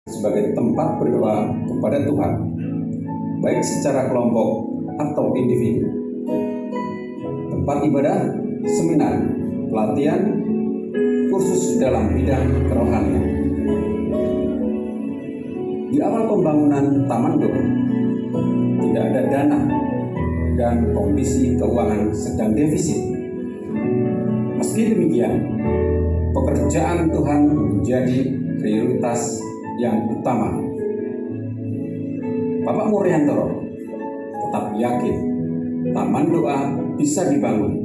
sebagai tempat berdoa kepada Tuhan, baik secara kelompok atau individu. Tempat ibadah, seminar, pelatihan, kursus dalam bidang kerohanian. Di awal pembangunan Taman Doa, tidak ada dana dan kondisi keuangan sedang defisit. Meski demikian, pekerjaan Tuhan menjadi prioritas yang utama. Bapak Muryantoro tetap yakin Taman Doa bisa dibangun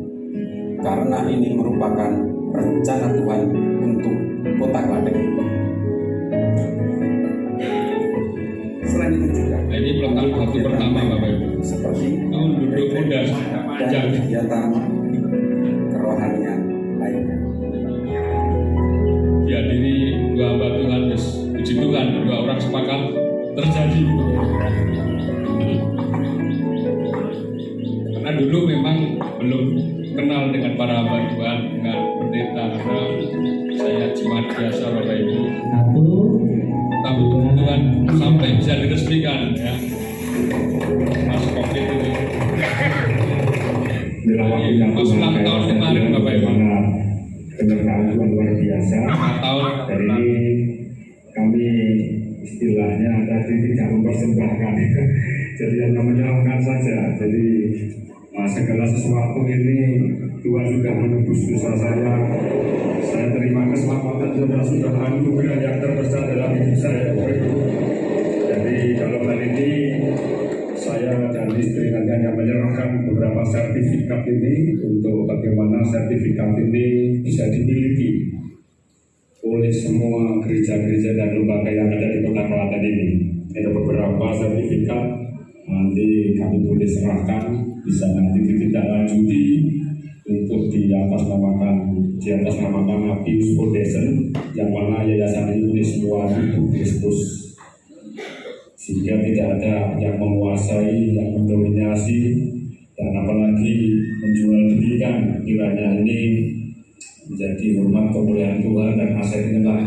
karena ini merupakan rencana Tuhan untuk Kota Klaten. Selain itu juga, ini peletakan waktu pertama Bapak Ibu. Seperti tahun duduk muda panjang kegiatan kerohanian lainnya. Dihadiri dua hamba Tuhan, puji Tuhan, dua orang sepakat terjadi. Karena dulu memang belum kenal dengan para hamba Tuhan, dengan pendeta, karena saya jemaat biasa Bapak Ibu. Tapi Tuhan sampai bisa diresmikan ya. Mas Covid ini. Pas ulang tahun kemarin Bapak Ibu. Keberkahan Tuhan luar biasa. 5 tahun. Jadi kami istilahnya tadi tidak mempersembahkan. Jadi yang menyerahkan saja. Jadi segala sesuatu ini Tuhan sudah menebus dosa saya. Saya terima keselamatan dan sudah anugerah yang terbesar dalam hidup saya. Jadi kalau kali ini saya dan istri hanya menyerahkan beberapa sertifikat ini untuk bagaimana sertifikat ini bisa dimiliki oleh semua gereja-gereja dan lembaga yang ada di Kota Klaten ini. Ada beberapa sertifikat nanti kami boleh serahkan, bisa nanti ditindaklanjuti untuk di atas namakan Nabius Foundation, yang mana yayasan ini semua Ibu Kristus, sehingga tidak ada yang menguasai, yang mendominasi, dan apalagi menjual belikan. Kiranya ini menjadi hormat kemuliaan Tuhan dan aset inilah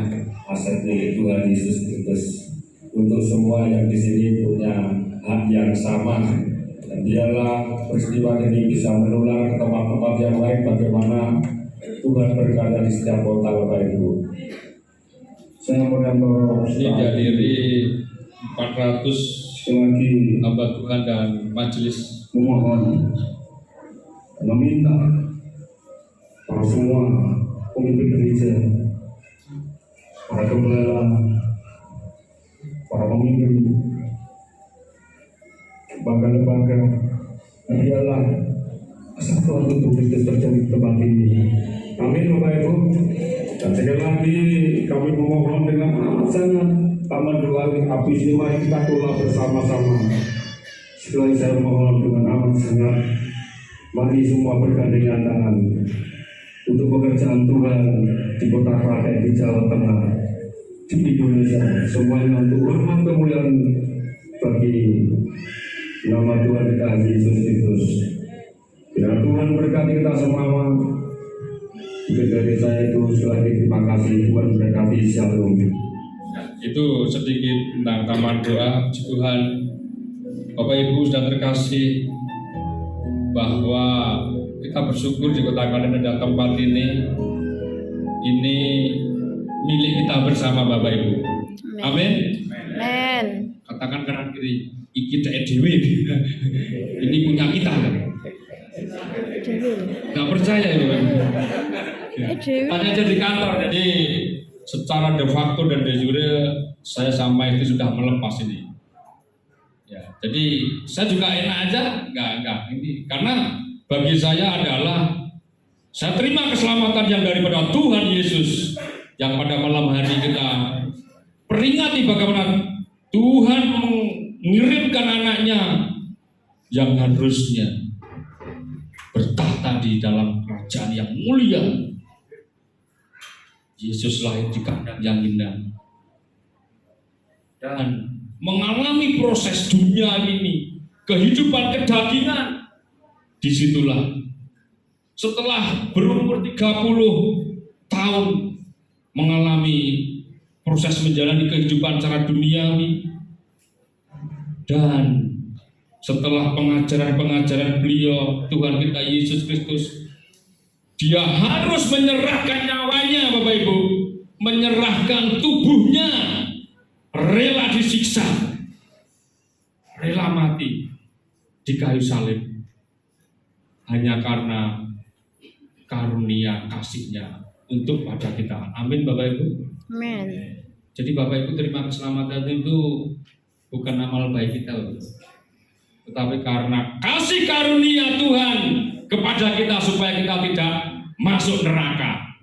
aset milik Tuhan Yesus Kristus. Untuk semua yang di sini punya hak yang sama, dan biarlah peristiwa ini bisa menular ke tempat-tempat yang lain, bagaimana Tuhan berkarya di setiap kota Bapak Ibu. Saya Muryantoro Ini dihadiri 400 lagi hamba Tuhan dan majelis. memohon, meminta para semua pemimpin gereja, para gembala, para pemimpin lembaga-lembaga, biarlah kesatuan untuk Kristus terjadi di tempat ini. Amin Bapak Ibu. Dan sekali lagi kami memohon dengan amat sangat Taman Doa habis ini mari kita kelola bersama-sama. Sekali saya mohon dengan amat sangat, mari semua bergandengan tangan untuk pekerjaan Tuhan di Kota Klaten, di Jawa Tengah, di Indonesia, semuanya untuk hormat kemuliaan bagi nama Tuhan kita Yesus Kristus. Biar Tuhan berkati kita semua. Mungkin dari saya itu sekali terima kasih. Tuhan berkati. Shalom. Itu sedikit tentang Taman Doa. Puji Tuhan, Bapak Ibu sudah terkasih, bahwa kita bersyukur di Kota Klaten ada tempat ini milik kita bersama Bapak Ibu. Amin. Amin. Katakan kanan kiri, iki dek dhewe. Ini punya kita kan? Nggak percaya ya Bapak Ibu? Hanya aja di kantor, jadi secara de facto dan de jure saya sama itu sudah melepas ini. Ya, jadi saya juga enak aja, enggak ini karena bagi saya adalah saya terima keselamatan yang daripada Tuhan Yesus, yang pada malam hari kita peringati bagaimana Tuhan mengirimkan anaknya yang harusnya bertahta di dalam kerajaan yang mulia. Yesus lahir di kandang yang indah dan mengalami proses dunia ini, kehidupan kedagingan. Disitulah setelah berumur 30 tahun mengalami proses menjalani kehidupan secara duniawi. Dan setelah pengajaran-pengajaran beliau, Tuhan kita Yesus Kristus, dia harus menyerahkan nyawanya, Bapak Ibu, menyerahkan tubuhnya, rela disiksa, rela mati di kayu salib, hanya karena karunia kasihnya untuk pada kita. Amin, Bapak Ibu. Amin. Jadi Bapak Ibu, terima keselamatan itu bukan amal baik kita, tetapi karena kasih karunia Tuhan kepada kita supaya kita tidak masuk neraka.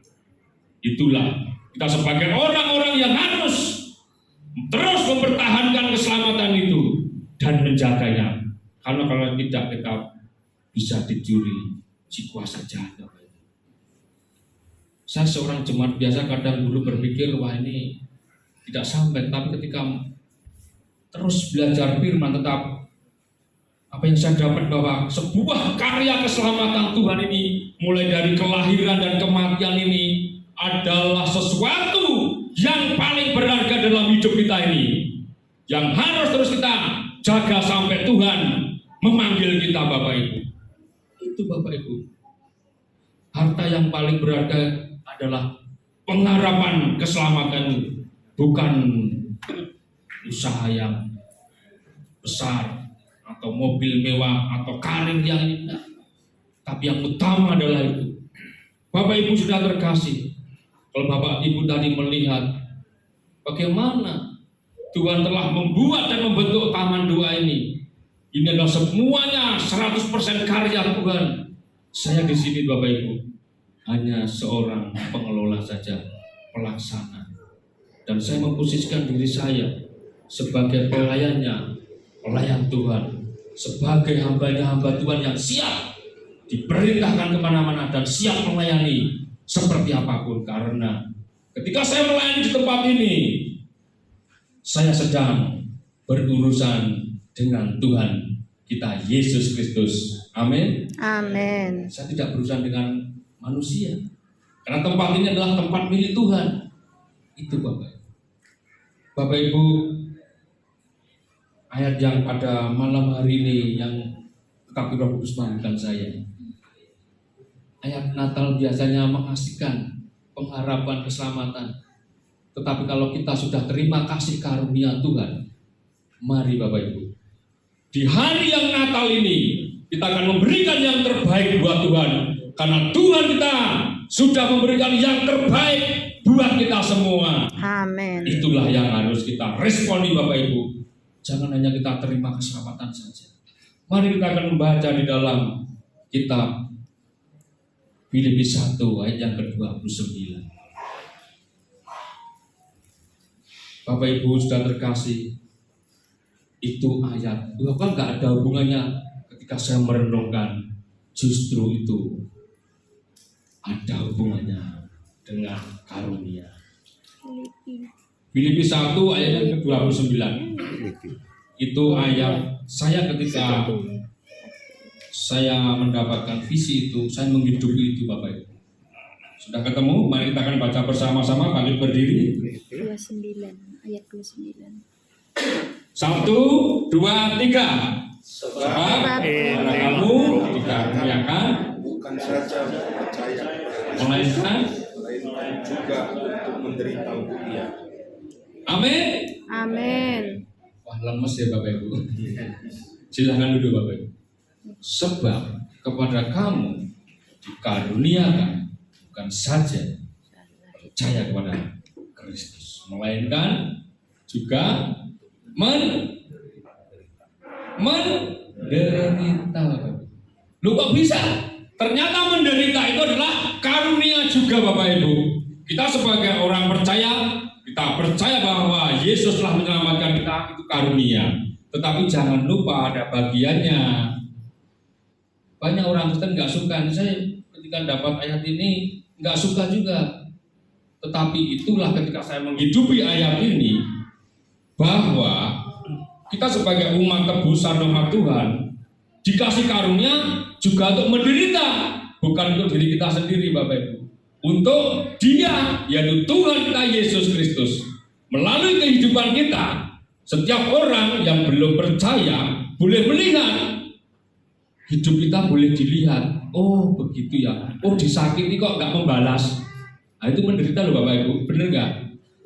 Itulah kita sebagai orang-orang yang harus terus mempertahankan keselamatan itu dan menjaganya. Karena kalau tidak, kita bisa dicuri si kuasa jahat. Saya seorang jemaat biasa kadang dulu berpikir, wah ini tidak sampai, tapi ketika terus belajar firman, tetap apa yang saya dapat bahwa sebuah karya keselamatan Tuhan ini mulai dari kelahiran dan kematian ini adalah sesuatu yang paling berharga dalam hidup kita ini, yang harus terus kita jaga sampai Tuhan memanggil kita, Bapak Ibu. Itu Bapak Ibu, harta yang paling berharga adalah pengharapan keselamatan, bukan usaha yang besar atau mobil mewah atau karir yang indah, tapi yang utama adalah itu. Bapak Ibu sudah terkasih, kalau Bapak Ibu tadi melihat bagaimana Tuhan telah membuat dan membentuk taman doa ini adalah semuanya 100% karya Tuhan. Saya di sini Bapak Ibu hanya seorang pengelola saja, pelaksana, dan saya memposisikan diri saya sebagai pelayan Tuhan, sebagai hamba Tuhan yang siap diperintahkan kemana-mana dan siap melayani seperti apapun. Karena ketika saya melayani di tempat ini, saya sedang berurusan dengan Tuhan kita Yesus Kristus. Amin. Amin. Saya tidak berurusan dengan manusia, karena tempat ini adalah tempat milik Tuhan. Itu Bapak Ibu, ayat yang pada malam hari ini yang tetapi Roh Kudus mampukan saya. Ayat Natal biasanya mengasihkan pengharapan keselamatan, tetapi kalau kita sudah terima kasih karunia Tuhan, mari Bapak Ibu, di hari yang Natal ini kita akan memberikan yang terbaik buat Tuhan, karena Tuhan kita sudah memberikan yang terbaik buat kita semua. Amin. Itulah yang harus kita responi Bapak Ibu. Jangan hanya kita terima keselamatan saja. Mari kita akan membaca di dalam kitab Filipi 1 ayat yang ke-29. Bapak Ibu sudah terkasih, itu ayat bahwa nggak ada hubungannya ketika saya merenungkan, justru itu ada hubungannya dengan karunia. Filipi 1 ayat yang ke-29. Itu ayat saya ketika saya mendapatkan visi itu, saya menghidupi itu Bapak Ibu. Sudah ketemu? Mari kita akan baca bersama-sama, bangkit berdiri. 29, ayat 29. 1, 2, 3. Sebab kepada kamu dikaruniakan bukan saja percaya, melainkan juga untuk menderita untuk Dia. amin. Amin. Wah, lemes ya Bapak Ibu. Silahkan duduk Bapak Ibu. Sebab kepada kamu dikaruniakan bukan saja percaya kepada Kristus, melainkan juga menderita. Lu kok bisa? Ternyata menderita itu adalah karunia juga Bapak Ibu. Kita sebagai orang percaya, kita percaya bahwa Yesus telah menyelamatkan kita, itu karunia. Tetapi jangan lupa ada bagiannya. Banyak orang Kristen nggak suka. Saya ketika dapat ayat ini nggak suka juga. Tetapi itulah ketika saya menghidupi ayat ini, bahwa kita sebagai umat tebusan umat Tuhan dikasih karunia juga untuk menderita, bukan untuk diri kita sendiri Bapak Ibu, untuk Dia, yaitu Tuhan kita Yesus Kristus. Melalui kehidupan kita, setiap orang yang belum percaya boleh melihat hidup kita, boleh dilihat. Oh begitu ya. Oh disakiti kok nggak membalas. Nah itu menderita loh Bapak Ibu. Bener nggak?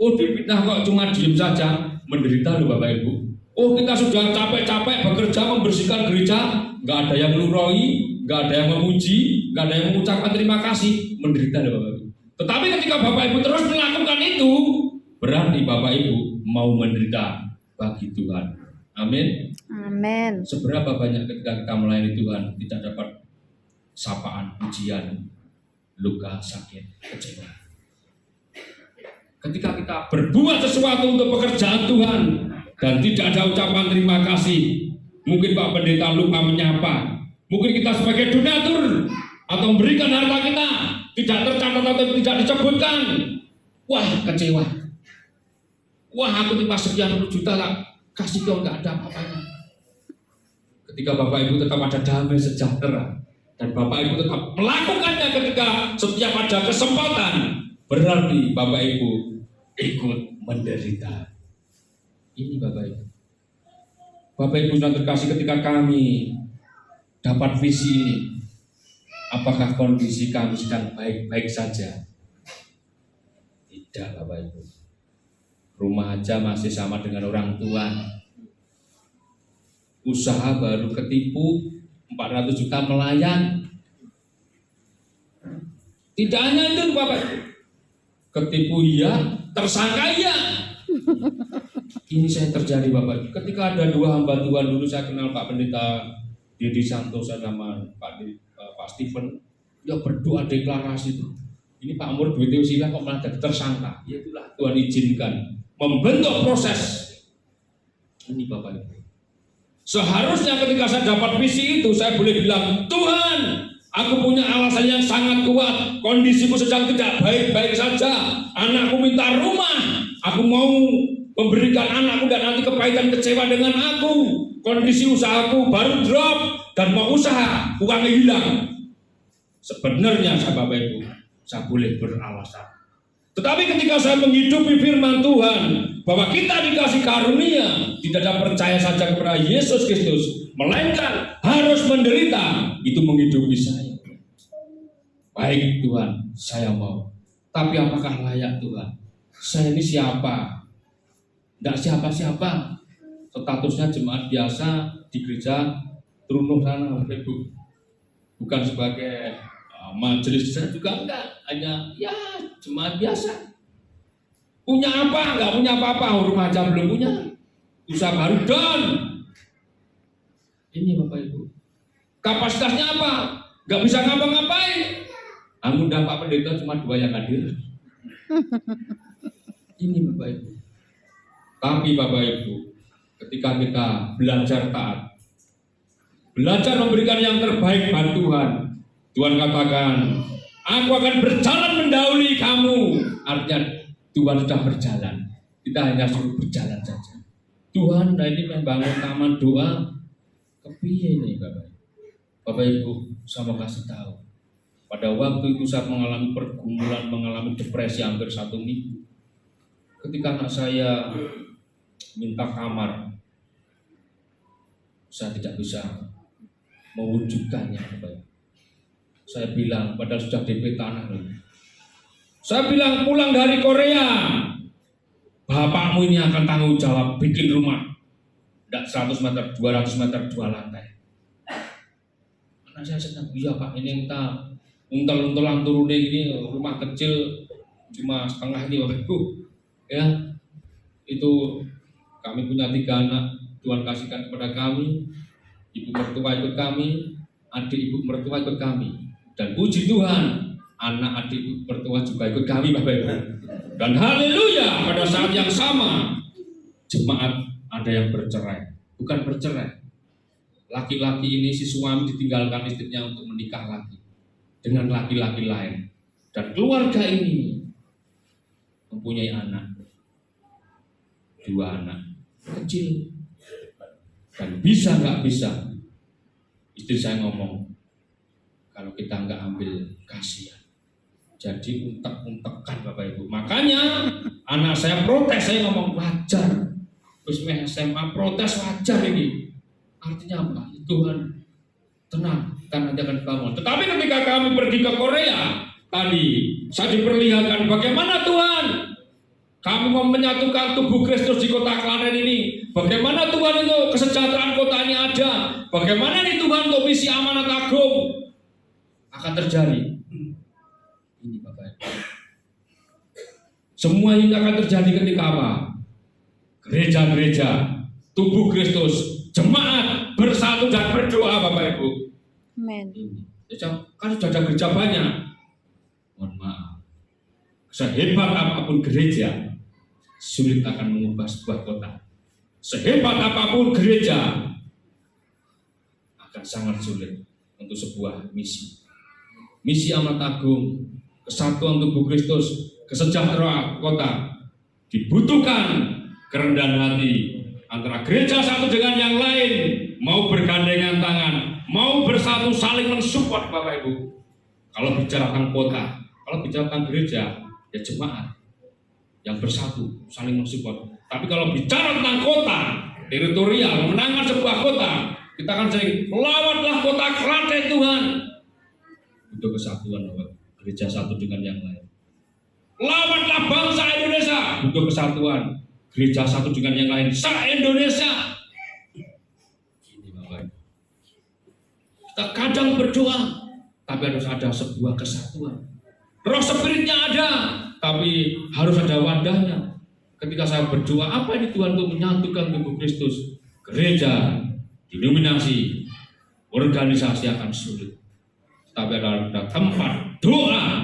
Oh difitnah kok cuma diem saja. Menderita loh Bapak Ibu. Oh kita sudah capek-capek bekerja membersihkan gereja, nggak ada yang meluroi, nggak ada yang memuji, nggak ada yang mengucapkan terima kasih. Menderita loh Bapak Ibu. Tetapi ketika Bapak Ibu terus melakukan itu, berarti Bapak Ibu mau menderita bagi Tuhan. Amin. Amin. Seberapa banyak ketika kita melayani Tuhan tidak dapat sapaan, pujian, luka, sakit, kecewa. Ketika kita berbuat sesuatu untuk pekerjaan Tuhan dan tidak ada ucapan terima kasih, mungkin Pak Pendeta lupa menyapa, mungkin kita sebagai donatur atau memberikan harta kita tidak tercatat atau tidak disebutkan, wah kecewa. Wah aku terima sekian puluh juta lah, kasih kau nggak ada apa-apanya. Ketika Bapak Ibu tetap ada damai sejahtera dan Bapak Ibu tetap melakukannya ketika setiap ada kesempatan, berarti Bapak Ibu ikut menderita. Ini Bapak Ibu. Bapak Ibu yang terkasih, ketika kami dapat visi ini, apakah kondisi kami sedang baik-baik saja? Tidak Bapak Ibu. Rumah aja masih sama dengan orang tua. Usaha baru ketipu 400 juta melayang. Tidak hanya itu Bapak Ibu. Ketipu iya, tersangka iya. Ini saya terjadi Bapak Ibu. Ketika ada dua hamba Tuhan, dulu saya kenal Pak Pendeta Dedi Santosa sama Pak Stephen. Dia berdoa deklarasi itu. Ini Pak Amur duitnya usia kok malah jadi tersangka. Ya itulah Tuhan izinkan membentuk proses. Ini Bapak Ibu. Seharusnya ketika saya dapat visi itu, saya boleh bilang, Tuhan, aku punya alasan yang sangat kuat. Kondisiku sedang tidak baik-baik saja. Anakku minta rumah. Aku mau memberikan anakku dan nanti kepahitan kecewa dengan aku. Kondisi usahaku baru drop dan mau usaha, uangnya hilang. Sebenarnya saya Bapak Ibu, saya boleh beralasan. Tetapi ketika saya menghidupi firman Tuhan, bahwa kita dikasih karunia, tidak ada percaya saja kepada Yesus Kristus, melainkan harus menderita, itu menghidupi saya. Baik Tuhan, saya mau. Tapi apakah layak Tuhan? Saya ini siapa? Tidak siapa-siapa. Statusnya jemaat biasa di gereja Trunuh sana, Ibu. Bukan sebagai majelis saya juga enggak, hanya ya jemaat biasa. Punya apa? Enggak punya apa-apa, rumah aja belum punya. Usaha baru down. Ini Bapak Ibu. Kapasitasnya apa? Enggak bisa ngapa-ngapain. Undang Pak Pendeta cuma 2 yang hadir. Ini Bapak Ibu. Tapi Bapak Ibu, ketika kita belajar taat, belajar memberikan yang terbaik buat Tuhan, Tuhan katakan, aku akan berjalan mendahului kamu. Artinya Tuhan sudah berjalan. Kita hanya suruh berjalan saja. Tuhan, nah ini membangun taman doa. Kepiye ini Bapak Ibu? Bapak Ibu, saya mau kasih tahu. Pada waktu itu saya mengalami pergumulan, mengalami depresi hampir 1 minggu. Ketika anak saya minta kamar, saya tidak bisa mewujudkannya Bapak Ibu. Saya bilang, padahal sudah DP tanah. Saya bilang, pulang dari Korea, bapakmu ini akan tanggung jawab bikin rumah. Tidak 100 meter, 200 meter, 2 lantai. Anak saya senang, iya Pak, ini kita untel-untelan turunnya ini, rumah kecil cuma setengah ini Bapak Ibu. Ya, itu kami punya 3 anak, Tuhan kasihkan kepada kami. Ibu mertua ikut kami, adik ibu mertua ikut kami. Dan puji Tuhan, anak adik ibu mertua juga ikut kami Bapak Ibu. Dan haleluya, pada saat yang sama jemaat ada yang bercerai. Bukan bercerai. Laki-laki ini, si suami ditinggalkan istrinya untuk menikah lagi dengan laki-laki lain. Dan keluarga ini mempunyai anak, 2 anak kecil. Dan bisa nggak bisa, istri saya ngomong, kalau kita nggak ambil kasihan. jadi untek-untekan Bapak Ibu. Makanya anak saya protes, saya ngomong wajar. Terus SMA protes wajar ini. Artinya apa? Tuhan tenang, kita nanti akan bangun. Tetapi ketika kami pergi ke Korea, tadi saya diperlihatkan bagaimana Tuhan kami mau menyatukan tubuh Kristus di kota Klaten ini. Bagaimana Tuhan itu kesejahteraan kota ini ada. Bagaimana nih Tuhan untuk misi amanat agung akan terjadi. Ini Bapak Ibu. Semua ini akan terjadi ketika apa? Gereja-gereja, tubuh Kristus, jemaat bersatu dan berdoa Bapak Ibu. Amin. Kan sudah ada gereja banyak. Mohon maaf. Sehebat apapun gereja, sulit akan mengubah sebuah kota. Sehebat apapun gereja, akan sangat sulit untuk sebuah misi. Misi amanat agung, kesatuan tubuh Kristus, kesejahteraan kota, dibutuhkan kerendahan hati antara gereja satu dengan yang lain, mau bergandengan tangan, mau bersatu saling mensupport Bapak Ibu. Kalau bicara tentang kota, kalau bicara tentang gereja, ya jemaat yang bersatu saling mensupport. Tapi kalau bicara tentang kota, teritorial, memenangkan sebuah kota, kita akan sering lawanlah kota Klaten Tuhan. Untuk kesatuan Bapak, gereja satu dengan yang lain. Lawanlah bangsa Indonesia untuk kesatuan, gereja satu dengan yang lain, se-Indonesia. Ini Bapak. Kita kadang berdoa, tapi harus ada sebuah kesatuan. Roh spiritnya ada, tapi harus ada wadahnya. Ketika saya berdoa, apa ini Tuhan untuk menyatukan tubuh Kristus? Gereja, denominasi, organisasi akan sulit. Tapi ada tempat doa,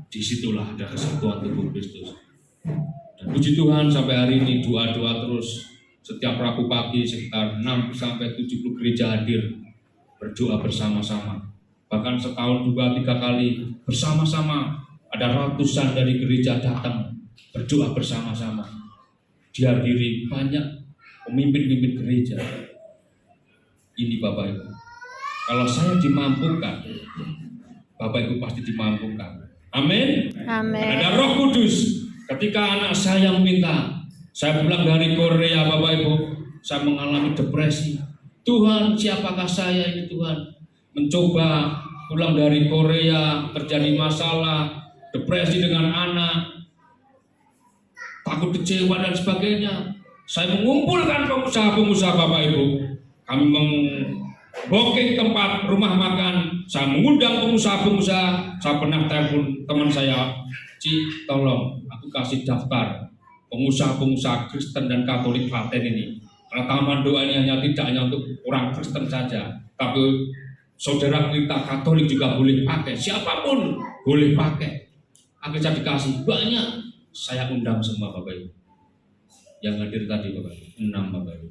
disitulah ada kesatuan tubuh Kristus. Dan puji Tuhan sampai hari ini doa-doa terus. Setiap Rabu pagi sekitar 6-70 gereja hadir berdoa bersama-sama. Bahkan setahun 2-3 kali bersama-sama ada ratusan dari gereja datang berdoa bersama-sama. Dihadiri banyak pemimpin-pemimpin gereja. Ini Bapak Ibu. Kalau saya dimampukan, Bapak Ibu pasti dimampukan. Amin. Amin. Ada Roh Kudus. Ketika anak saya minta, saya pulang dari Korea Bapak Ibu, saya mengalami depresi. Tuhan, siapakah saya ini Tuhan? Mencoba pulang dari Korea, terjadi masalah, depresi dengan anak, takut kecewa dan sebagainya. Saya mengumpulkan pengusaha-pengusaha Bapak Ibu. Kami booking tempat rumah makan, saya mengundang pengusaha-pengusaha. Saya pernah telepon teman saya, Ci, tolong aku kasih daftar pengusaha-pengusaha Kristen dan Katolik Klaten ini. Karena taman doa ini tidak hanya untuk orang Kristen saja, tapi saudara kita Katolik juga boleh pakai, siapapun boleh pakai. Akhirnya dikasih banyak, saya undang semua Bapak Ibu. Yang hadir tadi Bapak Ibu, 6 Bapak Ibu.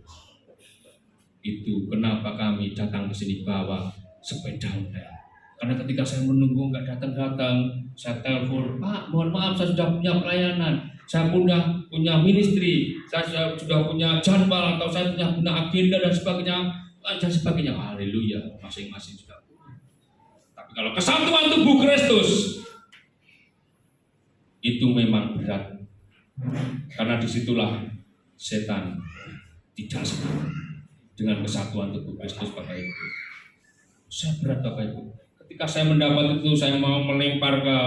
Itu kenapa kami datang ke sini bawa sepeda ontel. Karena ketika saya menunggu nggak datang-datang, saya telepon, Pak, mohon maaf saya sudah punya pelayanan, saya punya ministry, saya sudah punya jadwal atau saya punya agenda dan sebagainya. Haleluya, masing-masing sudah punya. Tapi kalau kesatuan tubuh Kristus itu memang berat, karena disitulah setan tidak senang dengan kesatuan tubuh Kristus Bapak Ibu. Saya berat Bapak Ibu. Ketika saya mendapat itu, saya mau melempar ke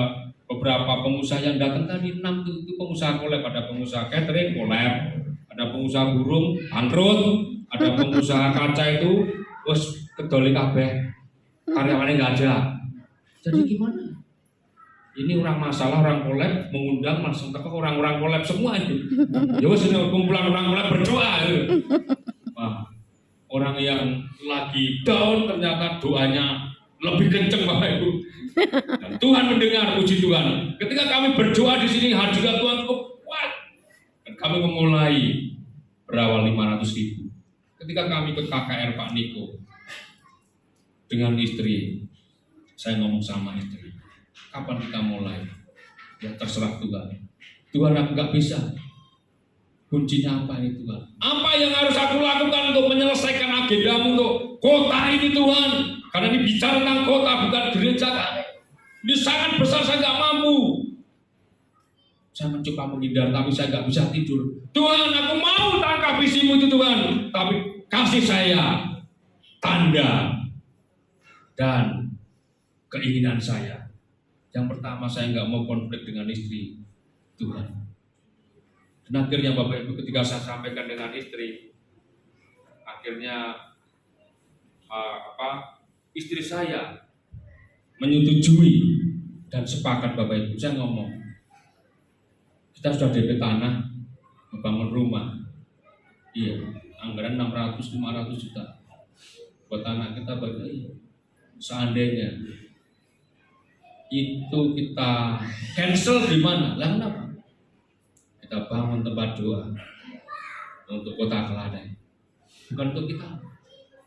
beberapa pengusaha yang datang tadi. 6 itu pengusaha kolab, ada pengusaha catering kolab, ada pengusaha burung bangkrut, ada pengusaha kaca itu wes kedoli kabeh, karyawannya nggak ada. Jadi gimana? Ini orang masalah, orang kolab mengundang langsung ke orang-orang kolab semua itu. Ya wes ini kumpulan orang kolab berdoa. Wah, orang yang lagi down ternyata doanya lebih kenceng Bapak Ibu. Dan Tuhan mendengar, puji Tuhan. Ketika kami berdoa di sini, hadirat Tuhan cukup kuat. Dan kami memulai berawal 500.000. Ketika kami ke KKR Pak Niko dengan istri, saya ngomong sama istri, kapan kita mulai? Ya terserah Tuhan. Tuhan, aku nggak bisa. Kuncinya apa ini Tuhan? Apa yang harus aku lakukan untuk menyelesaikan agendamu untuk kota ini Tuhan? Karena ini bicara tentang kota, bukan gereja kami. Ini sangat besar, saya nggak mampu. Saya mencoba menghindar, tapi saya nggak bisa tidur. Tuhan, aku mau tangkap visimu itu Tuhan, tapi kasih saya tanda dan keinginan saya. Yang pertama, saya nggak mau konflik dengan istri Tuhan. Dan akhirnya Bapak Ibu, ketika saya sampaikan dengan istri, akhirnya istri saya menyetujui dan sepakat. Bapak Ibu, saya ngomong, kita sudah DP tanah, membangun rumah, iya, anggaran 600-500 juta buat anak kita. Bagi seandainya itu kita cancel di mana? Lah kenapa? Kita bangun tempat doa untuk Kota Klaten, bukan untuk kita,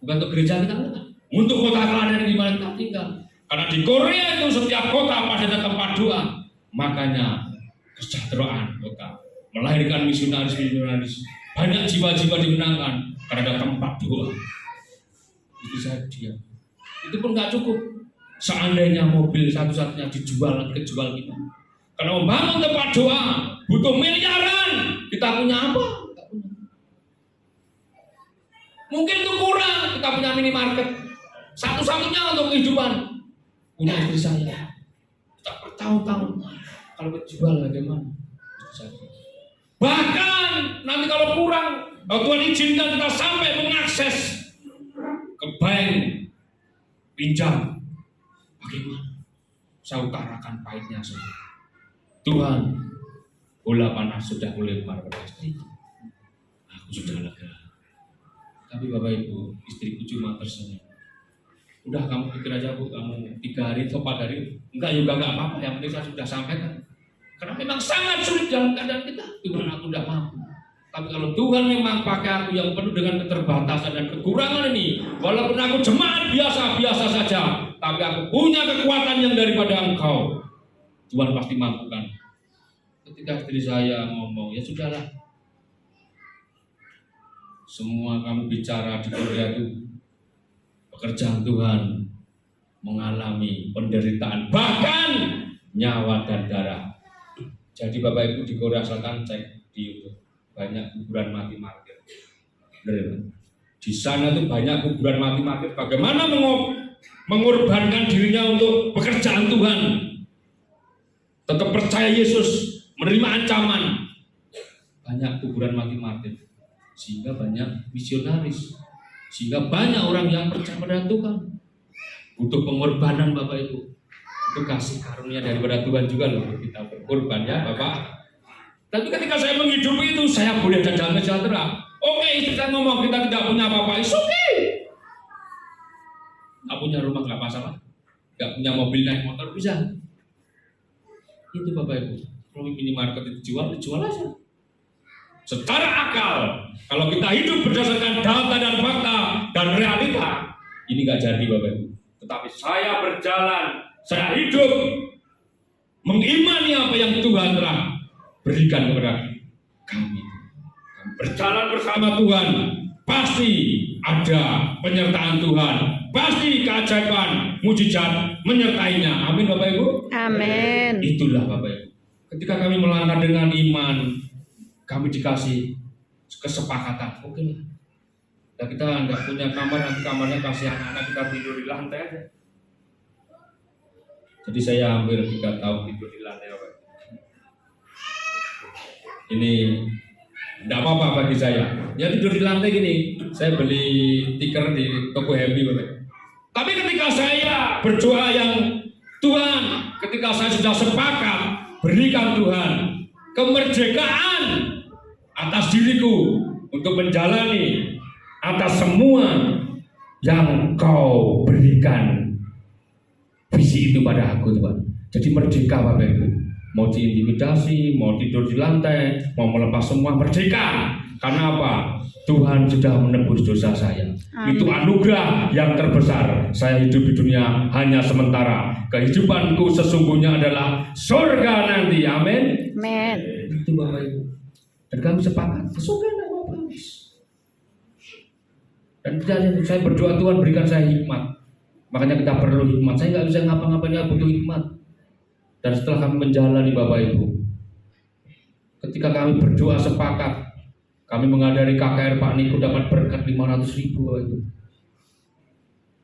bukan untuk gereja kita, enggak. Untuk Kota Klaten di mana kita tinggal. Karena di Korea itu setiap kota pasti ada tempat doa. Makanya kesejahteraan kota melahirkan misionaris. Banyak jiwa-jiwa dimenangkan karena ada tempat doa. Itu saya diam. Itu pun nggak cukup. Seandainya mobil satu-satunya kejual kita. Karena membangun tempat doa butuh miliaran. Kita punya apa? Kita punya. Mungkin itu kurang. Kita punya minimarket. Satu-satunya untuk kehidupan. Punya istri saya. Kita bertahun-tahun. Kalau kejual bagaimana? Bahkan nanti kalau kurang, kalau Tuhan izinkan kita sampai mengakses ke bank pinjam, bagaimana? Saya utarakan pahitnya saja. Tuhan, bola panas sudah mulai keluar pada istri. Aku sudah lega. Tapi Bapak Ibu, istriku cuma tersenyum. Udah kamu pikir aja Bu, kamu 3 hari atau 4 hari, enggak juga enggak apa-apa. Yang penting saya sudah sampaikan. Karena memang sangat sulit dalam keadaan kita. Tuhan, aku tidak mampu. Tapi kalau Tuhan memang pakai aku yang penuh dengan keterbatasan dan kekurangan ini, walaupun aku jemaat biasa-biasa saja, tapi aku punya kekuatan yang daripada Engkau, Tuhan pasti mampukan. Ketika istri saya ngomong, ya sudahlah, semua kamu bicara di Korea itu pekerjaan Tuhan mengalami penderitaan, bahkan nyawa dan darah. Jadi Bapak Ibu di Korea Selatan cek di YouTube, banyak kuburan mati martir. Di sana tuh banyak kuburan mati martir. Bagaimana mengorbankan dirinya untuk pekerjaan Tuhan, tetap percaya Yesus, menerima ancaman. Banyak kuburan mati martir, sehingga banyak misionaris, sehingga banyak orang yang percaya pada Tuhan. Butuh pengorbanan Bapak Ibu. Itu kasih karunia daripada Tuhan juga loh, kita berkorban ya Bapak. Tapi ketika saya menghidupi itu, saya boleh ada dalam sejahtera. Oke, istri saya ngomong kita tidak punya apa-apa, it's okay. Nggak punya rumah nggak masalah, nggak punya mobil naik motor bisa. Itu Bapak Ibu, kalau minimarket itu jual aja. Secara akal, kalau kita hidup berdasarkan data dan fakta dan realita, ini nggak jadi Bapak Ibu. Tetapi saya berjalan, saya hidup mengimani apa yang Tuhan telah berikan kepada kami. Berjalan bersama Tuhan, pasti ada penyertaan Tuhan, pasti keajaiban, mujizat menyertainya. Amin Bapak Ibu. Amin. Itulah Bapak Ibu. Ketika kami melangkah dengan iman, kami dikasih kesepakatan. Oke lah. Nah, kita nggak punya kamar, nanti kamarnya kasih anak-anak kita tidur di lantai aja. Jadi saya hampir 3 tahun tidur di lantai. Ini tidak apa-apa bagi saya. Ya tidur di lantai gini. Saya beli tikar di toko Happy Bapak. Tapi ketika saya berdoa yang Tuhan, ketika saya sudah sepakat berikan Tuhan kemerdekaan atas diriku untuk menjalani atas semua yang Kau berikan visi itu pada aku Tuhan. Jadi merdeka Bapak Ibu. Mau diintimidasi, mau tidur di lantai, mau melepas semua, merdeka. Karena apa? Tuhan sudah menebus dosa saya. Amin. Itu anugerah yang terbesar. Saya hidup di dunia hanya sementara. Kehidupanku sesungguhnya adalah surga nanti. Amin. Amin. Itu Bapak Ibu. Dan kami sepakat, surga nanti. Dan saya berdoa Tuhan berikan saya hikmat. Makanya kita perlu hikmat. Saya nggak bisa ngapa-ngapain, ya butuh hikmat. Dan setelah kami menjalani Bapak Ibu, ketika kami berdoa sepakat, kami menghadiri KKR Pak Niko dapat berkat 500.000 Bapak Ibu.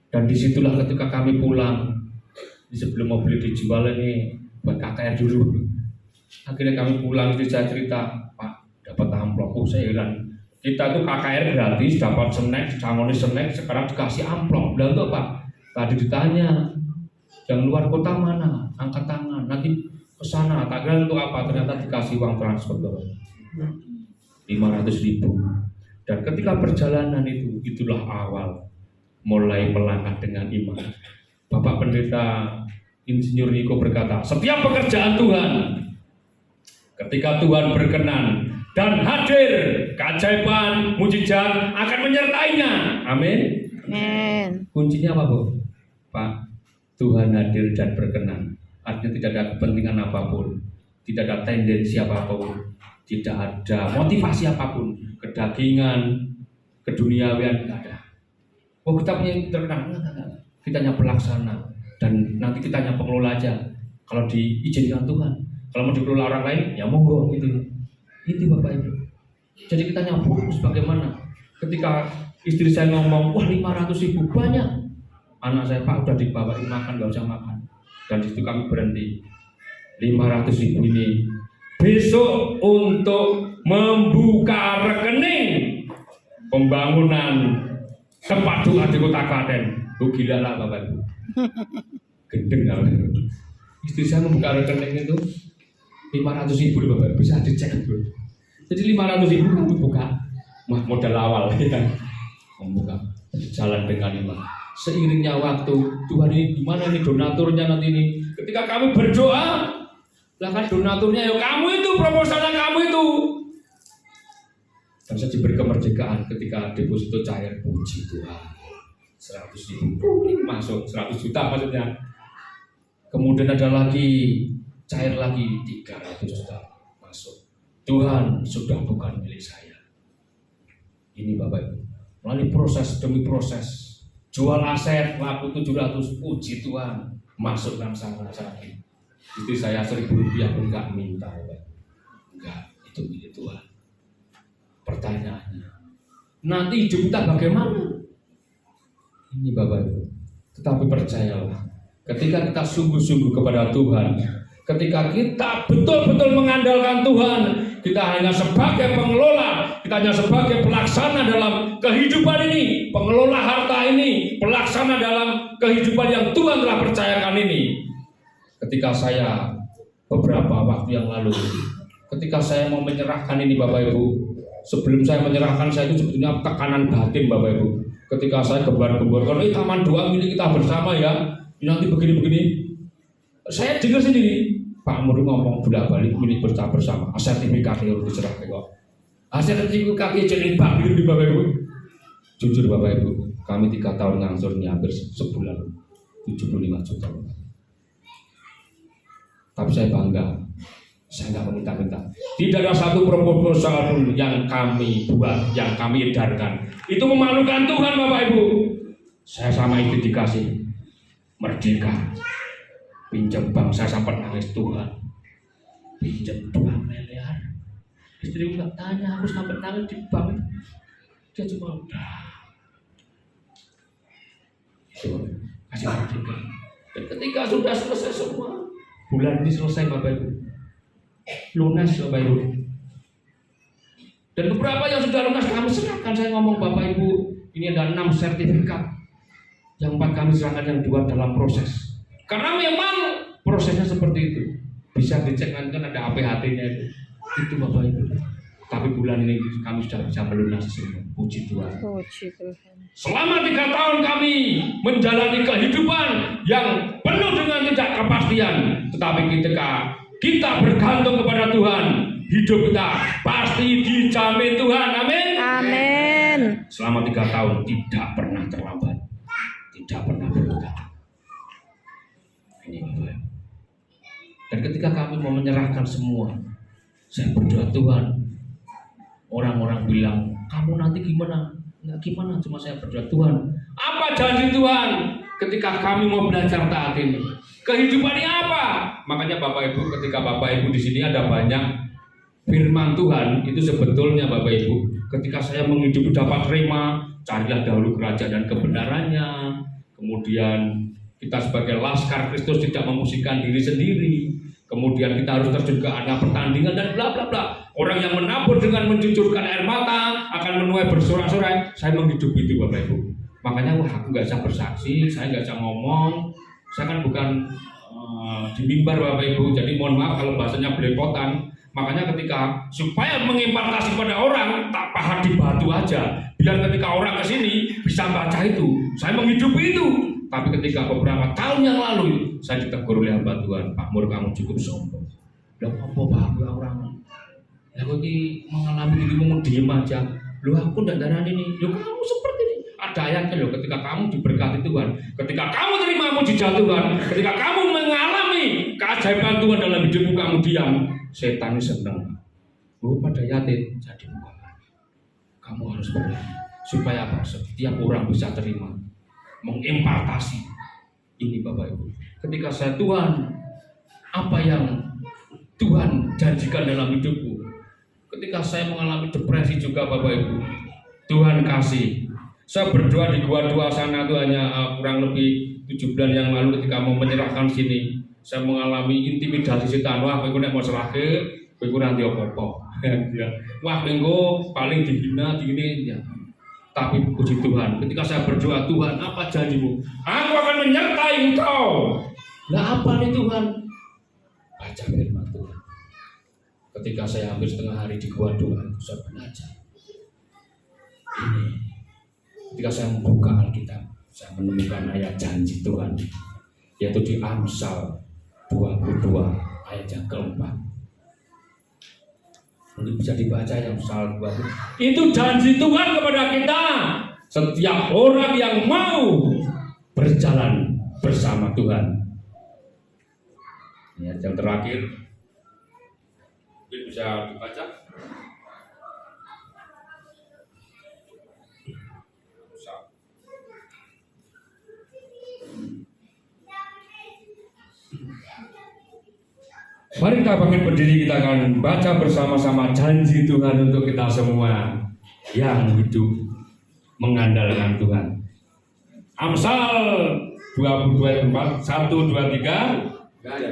Dan disitulah ketika kami pulang, sebelum mobil dijual ini buat KKR dulu. Akhirnya kami pulang, itu saya cerita, Pak dapat amplop, saya heran. Kita tuh KKR gratis, dapat snack, canggoni snack, sekarang dikasih amplop. Bilang tuh Pak, tadi ditanya, yang luar kota mana? Angkat tangan, nanti ke sana. Tak kira untuk apa? Ternyata dikasih uang transport 500.000. Dan ketika perjalanan itu, itulah awal mulai melangkah dengan iman. Bapak Pendeta Insinyur Niko berkata, setiap pekerjaan Tuhan, ketika Tuhan berkenan dan hadir, keajaiban, mujizat akan menyertainya. Amin. Amin. Kuncinya apa, Bu? Pak, Tuhan hadir dan berkenan. Artinya tidak ada kepentingan apapun, tidak ada tendensi apapun, tidak ada motivasi apapun, kedagingan, keduniawian, tidak ada. Oh, kita punya terkenal, kita hanya pelaksana dan nanti kita hanya pengelola aja. Kalau diizinkan Tuhan, kalau mau dikelola orang lain, ya monggo gitu. Itu Bapak Ibu. Jadi kita hanya fokus bagaimana. Ketika istri saya ngomong, wah 500.000 banyak. Anak saya, Pak udah dibawain makan, gak usah makan. Dan disitu kami berhenti. 500.000 ini besok untuk membuka rekening pembangunan tempat doa di Kota Klaten. Oh gila lah Bapak Ibu. Gendeng kalau istri saya membuka rekening itu 500.000 Bapak Ibu, bisa dicek bro. Jadi 500.000 kami buka modal awal ya. Membuka jalan dengan iman. Seiringnya waktu, Tuhan ini gimana nih donaturnya nanti ini. Ketika kami berdoa, lah kan donaturnya ya kamu itu, proposalnya kamu itu. Dan saya diberi kemerdekaan ketika deposito cair, puji Tuhan 100.000 masuk, 100 juta maksudnya. Kemudian ada lagi cair lagi 300 juta masuk. Tuhan sudah bukan milik saya. Ini Bapak Ibu, melalui proses demi proses, jual aset laku 700, puji Tuhan masuk dalam sana sakit. Itu saya 1.000 rupiah pun enggak minta, Bapak. Enggak, itu milik Tuhan. Pertanyaannya, nanti hidup kita bagaimana? Ini Bapak Ibu. Tetapi percayalah, ketika kita sungguh-sungguh kepada Tuhan, ketika kita betul-betul mengandalkan Tuhan, kita hanya sebagai pengelola, kita hanya sebagai pelaksana dalam kehidupan ini, pengelola harta ini, pelaksana dalam kehidupan yang Tuhan telah percayakan ini. Ketika saya beberapa waktu yang lalu, ketika saya mau menyerahkan ini Bapak Ibu, sebelum saya menyerahkan, saya itu sebetulnya tekanan batin Bapak Ibu. Ketika saya gembar-gembar, kalau ini taman doa milik kita bersama ya, nanti begini-begini. Saya dengar sendiri, Pak Muri ngomong bolak-balik milik bersama, sertifikat yang diserahkan kok. Sertifikat jadi Pak di Bapak Ibu. Jujur Bapak Ibu, kami 3 tahun ngangsur ini hampir sebulan 75 juta. Tapi saya bangga, saya nggak meminta-minta. Tidak ada satu proposal pun yang kami buat, yang kami edarkan. Itu memalukan Tuhan Bapak Ibu. Saya sama itu dikasih merdeka. Pinjam bank saya sampai nangis Tuhan. Pinjam 2 miliar. Istri nggak tanya, aku sampai nangis di bank. Dia cuma udah. Kasih merdeka. Dan ketika sudah selesai semua, bulan ini selesai Bapak Ibu, lunas Bapak Ibu. Dan beberapa yang sudah lunas kami serahkan. Saya ngomong Bapak Ibu, ini ada 6 sertifikat, yang 4 kami serahkan, yang 2 dalam proses. Karena memang prosesnya seperti itu. Bisa dicek nanti kan ada APHT-nya itu. Itu Bapak Ibu. Tapi bulan ini kami sudah bisa melunasi semua. Puji Tuhan. Puji Tuhan. Selama 3 tahun kami menjalani kehidupan yang penuh dengan tidak kepastian. Tetapi ketika kita bergantung kepada Tuhan, hidup kita pasti dijamin Tuhan. Amin. Amin. Selama 3 tahun tidak pernah terlambat, tidak pernah berhenti. Ini Bapak. Dan ketika kami mau menyerahkan semua, saya berdoa Tuhan. Orang-orang bilang, kamu nanti gimana? Enggak gimana, cuma saya berdoa Tuhan. Apa janji Tuhan ketika kami mau belajar taat ini? Kehidupan ini apa? Makanya Bapak Ibu, ketika Bapak Ibu di sini ada banyak firman Tuhan, itu sebetulnya Bapak Ibu, ketika saya menghidupi dapat rema, carilah dahulu kerajaan dan kebenarannya. Kemudian kita sebagai laskar Kristus tidak memusikkan diri sendiri. Kemudian kita harus terjun ke arena pertandingan dan bla bla bla. Orang yang menabur dengan mencucurkan air mata akan menuai bersorak-sorai. Saya menghidupi itu Bapak Ibu. Makanya aku nggak bisa bersaksi, saya nggak bisa ngomong. Saya kan bukan di mimbar Bapak Ibu. Jadi mohon maaf kalau bahasanya belepotan. Makanya ketika supaya mengimpartasi pada orang, tak pahat di batu aja. Biar ketika orang ke sini bisa baca itu. Saya menghidupi itu. Tapi ketika beberapa tahun yang lalu saya ditegur oleh hamba Tuhan, Pak Mur, kamu cukup sombong. Loh apa Pak orang? Aku ini mengalami dirimu diem aja. Loh aku tidak darah ini. Loh kamu seperti ini. Ada ayatnya loh, ketika kamu diberkati Tuhan, ketika kamu terima mujizat Tuhan, ketika kamu mengalami keajaiban Tuhan dalam hidupmu, kamu diam, setan senang. Loh pada yatim jadi bukan. Kamu harus berani supaya apa? Setiap orang bisa terima, mengimpartasi ini Bapak Ibu. Ketika saya Tuhan, apa yang Tuhan janjikan dalam hidupku. Ketika saya mengalami depresi juga Bapak Ibu, Tuhan kasih. Saya berdoa di gua dua sana itu hanya kurang lebih 7 bulan yang lalu ketika mau menyerahkan sini. Saya mengalami intimidasi setan. Wah, kowe nek mau serahke, kowe nanti opo-opo. Wah, kowe paling dihina digini ya. Tapi puji Tuhan, ketika saya berdoa, Tuhan apa janjimu? Aku akan menyertai engkau. Nah apa nih Tuhan? Baca firman Tuhan. Ketika saya hampir setengah hari di gua doa, saya belajar. Ini, ketika saya membuka Alkitab, saya menemukan ayat janji Tuhan, yaitu di Amsal 22 ayat yang keempat. Ini bisa dibaca yang Amsal 22. Itu janji Tuhan kepada kita. Setiap orang yang mau berjalan bersama Tuhan. Ini yang terakhir. Mungkin bisa dibaca. Mari kita bangkit berdiri, kita akan baca bersama-sama janji Tuhan untuk kita semua yang hidup mengandalkan Tuhan. Amsal 22 ayat 1, 2, 3.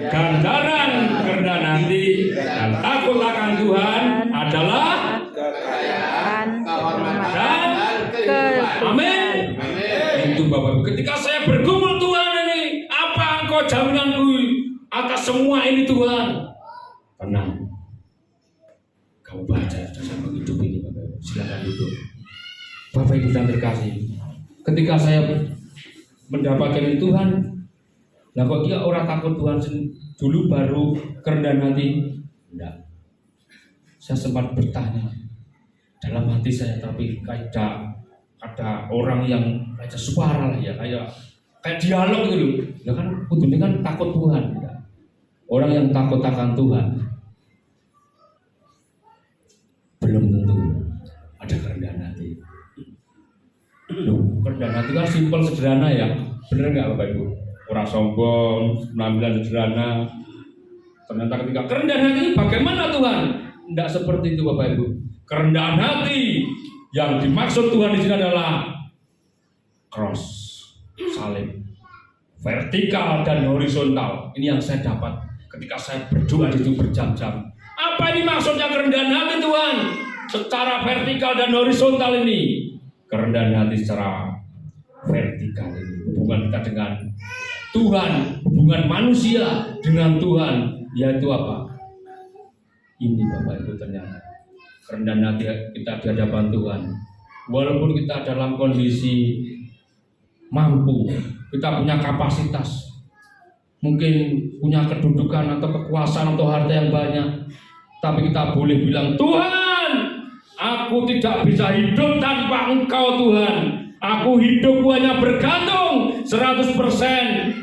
Ganjaran kerendahan hati dan takut akan Tuhan adalah kekayaan, dan amin. Itu Bapak. Ketika saya bergumul Tuhan ini, apa engkau jaminanku atas semua ini Tuhan? Tenang. Kamu baca saya menghidup ini Bapak. Silakan duduk. Bapak Ibu yang terkasih, ketika saya mendapatkan ini Tuhan, lah kok dia orang takut Tuhan dulu baru kerendahan hati? Enggak. Saya sempat bertanya dalam hati saya, tapi kayak ada orang yang kayak suara lah ya, kayak dialog gitu. Ya kan kudunya kan takut Tuhan. Ya. Orang yang takut akan Tuhan belum tentu ada kerendahan hati. Loh, kerendahan hati kan simpel sederhana ya, bener nggak Bapak Ibu? Orang sombong, penampilan sederhana. Ternyata ketika kerendahan hati bagaimana Tuhan? Tidak seperti itu Bapak Ibu. Kerendahan hati yang dimaksud Tuhan di sini adalah cross, salib, vertikal dan horizontal. Ini yang saya dapat ketika saya berdoa di situ berjam-jam. Apa ini maksudnya kerendahan hati Tuhan? Secara vertikal dan horizontal ini. Kerendahan hati secara vertikal ini. Hubungan kita dengan Tuhan, hubungan manusia dengan Tuhan, yaitu apa? Ini Bapak Ibu ternyata kerendahan hati kita di hadapan Tuhan. Walaupun kita dalam kondisi mampu, kita punya kapasitas, mungkin punya kedudukan atau kekuasaan atau harta yang banyak, tapi kita boleh bilang, Tuhan, aku tidak bisa hidup tanpa Engkau Tuhan. Aku hidup hanya bergantung 100%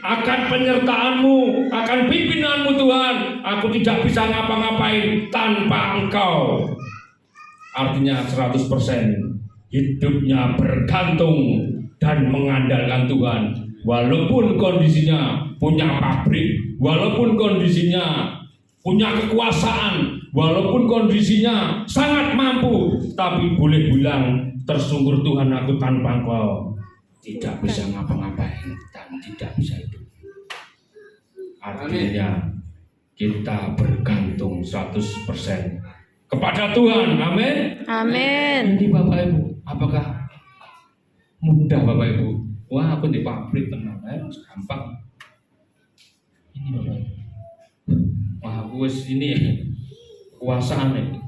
akan penyertaan-Mu, akan pimpinan-Mu Tuhan. Aku tidak bisa ngapa-ngapain tanpa Engkau. Artinya 100% hidupnya bergantung dan mengandalkan Tuhan. walaupun kondisinya punya pabrik, walaupun kondisinya punya kekuasaan, walaupun kondisinya sangat mampu, tapi boleh bilang tersungkur Tuhan, aku tanpa Engkau tidak bisa ngapa-ngapain dan tidak bisa hidup. Artinya kita bergantung 100% kepada Tuhan. Amin. Amin. Ini Bapak Ibu, apakah mudah Bapak Ibu? Wah, aku di pabrik tenang, gampang. Ini Bapak Ibu. Wah, aku ini kuasaan ini.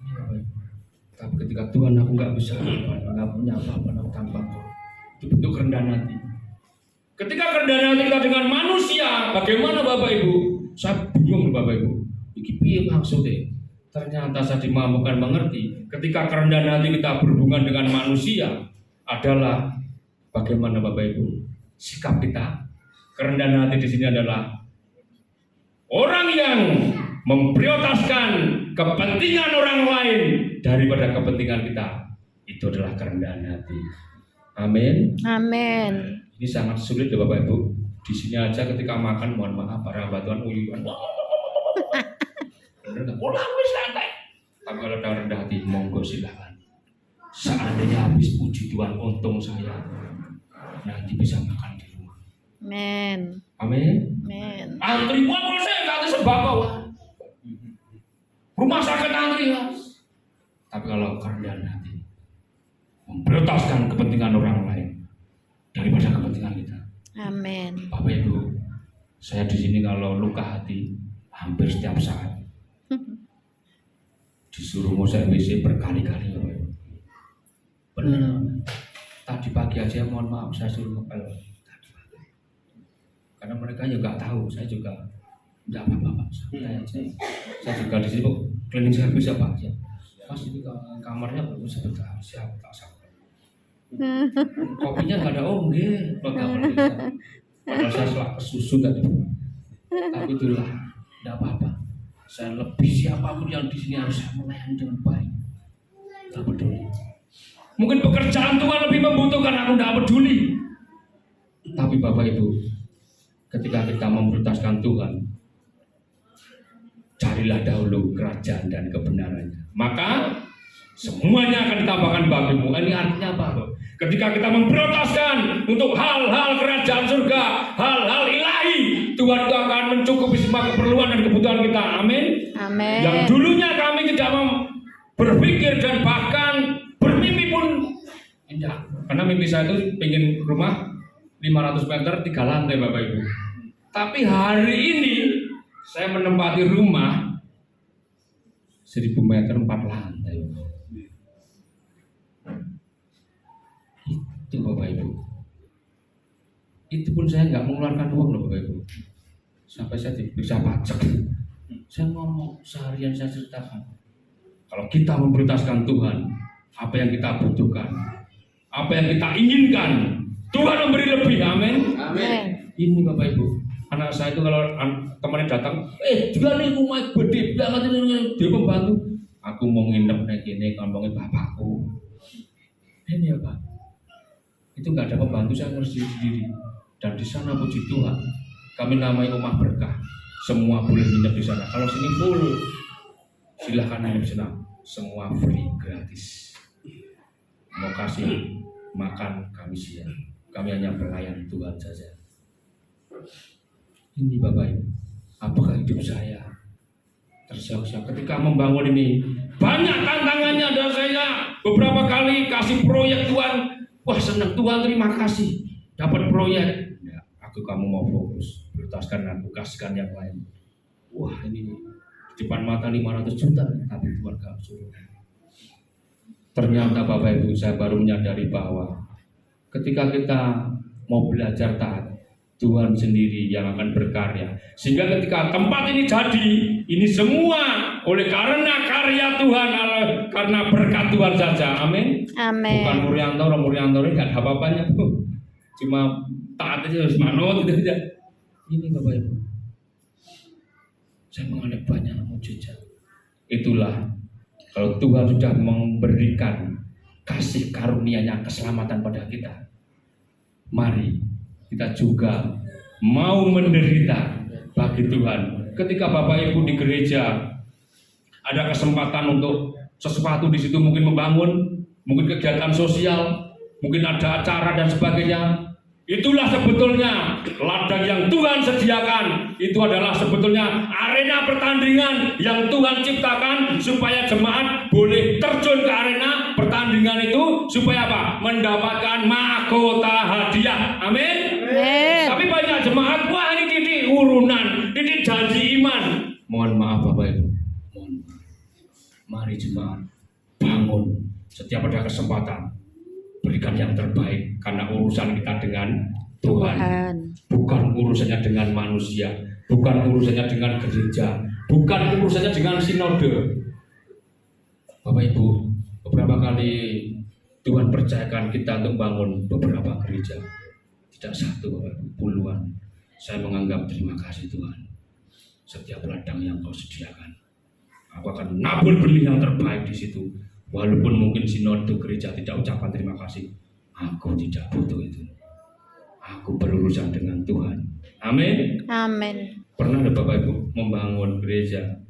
Bapak Ibu. Tapi ketika Tuhan aku nggak bisa, nggak punya apa-apa tanpa Kau. Itu bentuk kerendahan hati. Ketika kerendahan hati kita dengan manusia, bagaimana Bapak Ibu? Saya bingung Bapak Ibu. Iki piye maksudnya? Ternyata saya dimampukan mengerti. Ketika kerendahan hati kita berhubungan dengan manusia adalah bagaimana Bapak Ibu? Sikap kita. Kerendahan hati di sini adalah orang yang memprioritaskan kepentingan orang lain daripada kepentingan kita. Itu adalah kerendahan hati. Amin. Amin. Ini sangat sulit ya Bapak Ibu. Di sini aja ketika makan, mohon maaf, para hamba Tuhan uyuan. Bener nggak? Pulang wis santai. Tapi kalau udah rendah hati, monggo silakan. Seandainya habis puji Tuhan, untung saya nanti bisa makan di rumah. Amin. Amin. Amin. Antri pun saya nggak ada sembako. Rumah sakit antri ya. Tapi kalau kerendahan hati, memprioritaskan kepentingan orang lain daripada kepentingan kita. Amin. Bapak Ibu, saya di sini kalau luka hati hampir setiap saat disuruh ngusir WC berkali-kali Bapak Ibu. Benar. Tadi pagi aja mohon maaf saya suruh ngepel. Tadi pagi. Karena mereka juga tahu, saya juga enggak apa-apa Pak. Saya juga di sini kok cleaning service ya Pak. Pas ini kamarnya bagus sebentar, siap tak sabar. Kopinya nggak ada, oh nggih, padahal saya selak susu tadi. Tapi itulah, tidak apa-apa. Saya lebih siapapun yang di sini harus saya melayani dengan baik. Tidak peduli. Mungkin pekerjaan Tuhan lebih membutuhkan, aku tidak peduli. Tapi Bapak Ibu, ketika kita memprioritaskan Tuhan, carilah dahulu kerajaan dan kebenarannya. Maka semuanya akan ditambahkan bagimu. Ini artinya apa? Ketika kita memprioritaskan untuk hal-hal kerajaan surga, hal-hal ilahi, Tuhan itu akan mencukupi semua keperluan dan kebutuhan kita. Amin. Amin. Yang dulunya kami tidak berpikir dan bahkan bermimpi pun tidak. Karena mimpi saya itu pengen rumah 500 meter 3 lantai Bapak Ibu. Tapi hari ini saya menempati rumah 1000 meter 4 lantai. Itu Bapak Ibu. Itu pun saya nggak mengeluarkan uang loh Bapak Ibu. Sampai saya bisa pajak. Saya ngomong seharian saya ceritakan. Kalau kita memprioritaskan Tuhan, apa yang kita butuhkan, apa yang kita inginkan, Tuhan memberi lebih. Amin. Amin. Ini Bapak Ibu. Anak saya itu kalau temannya datang, dia nih rumah gede banget ini, dia pembantu. Aku mau nginep nih gini, ngomongin bapakku. Ini ya Pak. Itu nggak ada pembantu, saya ngerti sendiri. Dan di sana puji Tuhan, kami namai rumah berkah. Semua boleh nginep di sana. Kalau sini full, silahkan nginep di sana. Semua free, gratis. Mau kasih makan kami siap. Kami hanya pelayan Tuhan saja. Ini Bapak Ibu, apakah hidup saya tersiok-siok ketika membangun ini? Banyak tantangannya dan saya beberapa kali kasih proyek Tuhan. Wah senang Tuhan, terima kasih dapat proyek. Ya, kamu mau fokus, prioritaskan aku, kasihkan yang lain. Wah ini di depan mata 500 juta, tapi Tuhan gak suruh. Ternyata Bapak Ibu, saya baru menyadari bahwa ketika kita mau belajar taat, Tuhan sendiri yang akan berkarya. Sehingga ketika tempat ini jadi, ini semua oleh karena karya Tuhan, karena berkat Tuhan saja. Amin. Amin. Bukan Murianto ini nggak ada apa-apanya Bu. Cuma taat aja harus manut gitu aja. Ini Bapak Ibu, saya mengalami banyak mujizat. Itulah kalau Tuhan sudah memberikan kasih karunia-Nya keselamatan pada kita, Mari kita juga mau menderita bagi Tuhan. Ketika Bapak Ibu di gereja ada kesempatan untuk sesuatu di situ, mungkin membangun, mungkin kegiatan sosial, mungkin ada acara dan sebagainya. Itulah sebetulnya ladang yang Tuhan sediakan. Itu adalah sebetulnya arena pertandingan yang Tuhan ciptakan supaya jemaat boleh terjun ke arena pertandingan itu supaya apa? Mendapatkan mahkota hadiah. Amin. Amin. Tapi banyak jemaat, wah ini titik urunan, titik janji iman. Mohon maaf Bapak Ibu. Mohon maaf. Mari jemaat bangun setiap ada kesempatan. Berikan yang terbaik karena urusan kita dengan Tuhan. Bukan urusannya dengan manusia, bukan urusannya dengan gereja, bukan urusannya dengan sinode. Bapak Ibu, beberapa kali Tuhan percayakan kita untuk bangun beberapa gereja. Tidak satu, Bapak Ibu, puluhan. Saya menganggap terima kasih Tuhan. Setiap ladang yang Kau sediakan, aku akan nabur benih yang terbaik di situ. Walaupun mungkin sinode gereja tidak ucapan terima kasih, aku tidak butuh itu. Aku berurusan dengan Tuhan. Amin. Amin. Pernah ada Bapak Ibu membangun gereja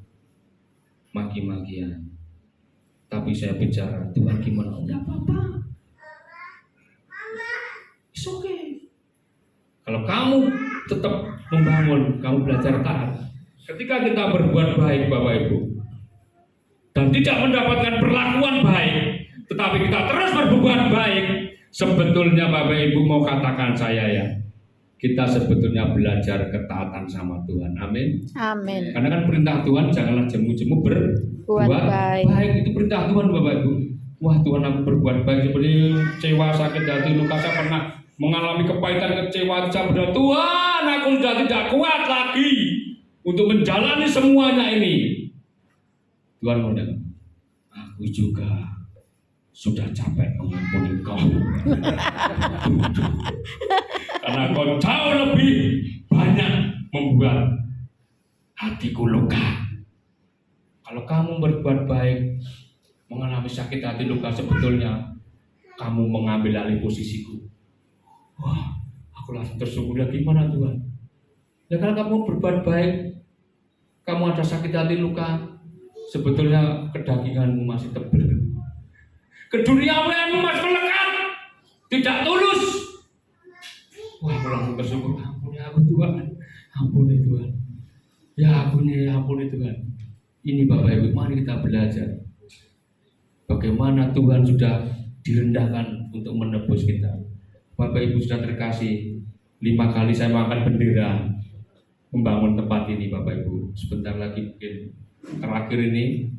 maki-makian, tapi saya bicara, Tuhan gimana? Tidak apa-apa. It's okay. Kalau kamu tetap membangun, kamu belajar taat. Ketika kita berbuat baik Bapak Ibu, dan tidak mendapatkan perlakuan baik, tetapi kita terus berbuat baik, sebetulnya Bapak Ibu mau katakan saya ya, kita sebetulnya belajar ketaatan sama Tuhan. Amin. Amin. Karena kan perintah Tuhan, janganlah jemu-jemu berbuat baik. Itu perintah Tuhan Bapak Ibu. Wah Tuhan, aku berbuat baik seperti kecewa, sakit hati, luka. Saya pernah mengalami kepahitan, kecewa, saya berdoa, Tuhan aku sudah tidak kuat lagi untuk menjalani semuanya ini. Tuhan ngomong, aku juga sudah capek mengampuni kau. Karena kau jauh lebih banyak membuat hatiku luka. Kalau kamu berbuat baik, mengalami sakit hati luka, sebetulnya kamu mengambil alih posisiku. Wah, aku langsung tersyukur, gimana Tuhan? Ya kalau kamu berbuat baik, kamu ada sakit hati luka, sebetulnya kedaginganmu masih tebal, keduniawianmu masih melekat, tidak tulus. Wah, aku langsung bersyukur, ampuni aku Tuhan, ampuni Tuhan, ya ampuni Tuhan. Ini Bapak Ibu, mari kita belajar bagaimana Tuhan sudah direndahkan untuk menebus kita. Bapak Ibu sudah terkasih, 5 kali saya mengangkat bendera membangun tempat ini Bapak Ibu. Sebentar lagi mungkin terakhir ini,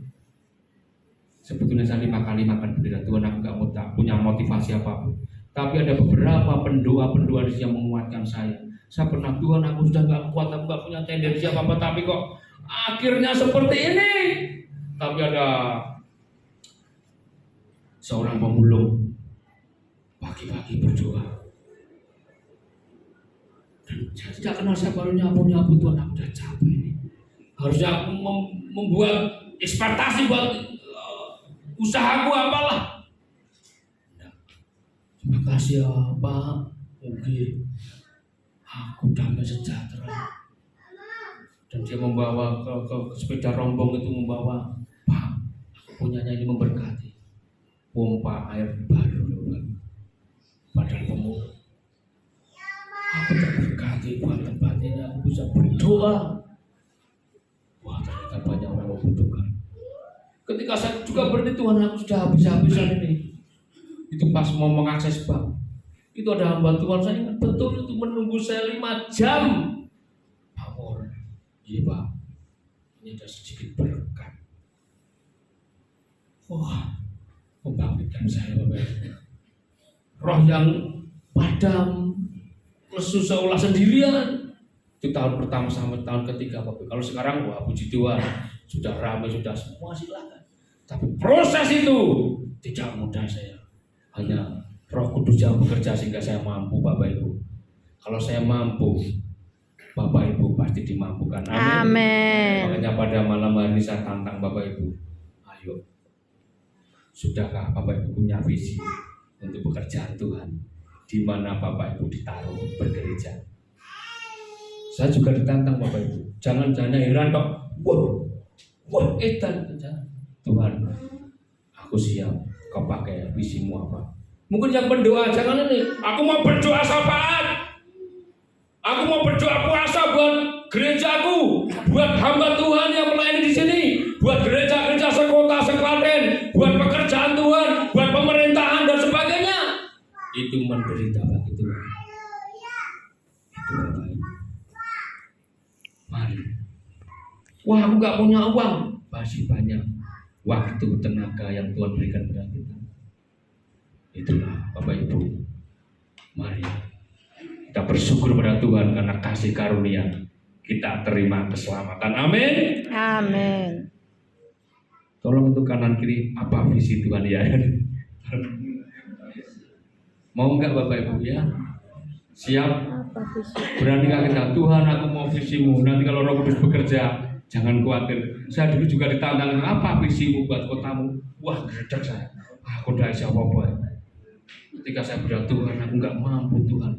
sebetulnya saya 5 kali makan bendera. Tuhan, aku gak punya motivasi apapun, tapi ada beberapa pendoa di sini yang menguatkan saya. Saya pernah, Tuhan aku sudah gak kuat, aku gak punya tendensi apa-apa, tapi kok akhirnya seperti ini. Tapi ada seorang pemulung pagi-pagi berdoa, dan saya tidak kenal siapa, ampun Tuhan, aku sudah capek ini. Harusnya aku membuat ekspektasi buat usahaku apalah. Nah, terima kasih ya Pak, mungkin aku damai sejahtera. Dan dia membawa ke sepeda rombong itu, membawa, Pak, aku punyanya ini memberkati, pompa air baru. Padahal pemulung, aku terberkati buat tempat ini, aku bisa berdoa. Wah, ternyata banyak orang membutuhkan. Ketika saya juga berarti, Tuhan aku sudah habis-habisan ini. Itu pas mau mengakses bank, itu ada hamba Tuhan, saya ingat betul itu menunggu saya 5 jam. Pamor, iya Pak, ini ada sedikit berkat. Wah, membangkitkan saya Bapak. Roh yang padam, lesu seolah sendirian. Itu tahun pertama sampai tahun ketiga Bapak. Kalau sekarang wah puji Tuhan, sudah ramai, sudah semua silakan. Tapi proses itu tidak mudah saya. Hanya Roh Kudus yang bekerja sehingga saya mampu Bapak Ibu. Kalau saya mampu, Bapak Ibu pasti dimampukan. Amin. Amin. Makanya pada malam hari ini saya tantang Bapak Ibu. Ayo, sudahkah Bapak Ibu punya visi untuk pekerjaan Tuhan? di mana Bapak Ibu ditaruh bergereja. Saya juga ditantang Bapak Ibu. Jangan heran kok. Wah, edan. Tuhan, aku siap. Kau pakai visimu apa? Mungkin yang berdoa jangan ini. Aku mau berdoa syafaat. Aku mau berdoa puasa buat gerejaku, buat hamba Tuhan yang melayani di sini, buat gereja-gereja sekota, seklaten, buat pekerjaan Tuhan, buat pemerintahan dan sebagainya. Itu menderita bagi Tuhan. Itu Bapak Ibu. Mari. Wah, aku gak punya uang. Masih banyak waktu, tenaga yang Tuhan berikan kepada kita. Itulah Bapak Ibu. Mari kita bersyukur pada Tuhan karena kasih karunia kita terima keselamatan. Amin. Amin. Tolong untuk kanan kiri, apa visi Tuhan ya? Mau enggak Bapak Ibu ya? Siap? Apa visi? Beranikah kita? Tuhan, aku mau visimu. Nanti kalau Roh Kudus bekerja, jangan khawatir. Saya dulu juga ditantang, apa visimu buat kotamu? Wah, gerdek saya. Aku udah siapa-apa. Ketika saya berdoa, Tuhan, aku enggak mampu Tuhan.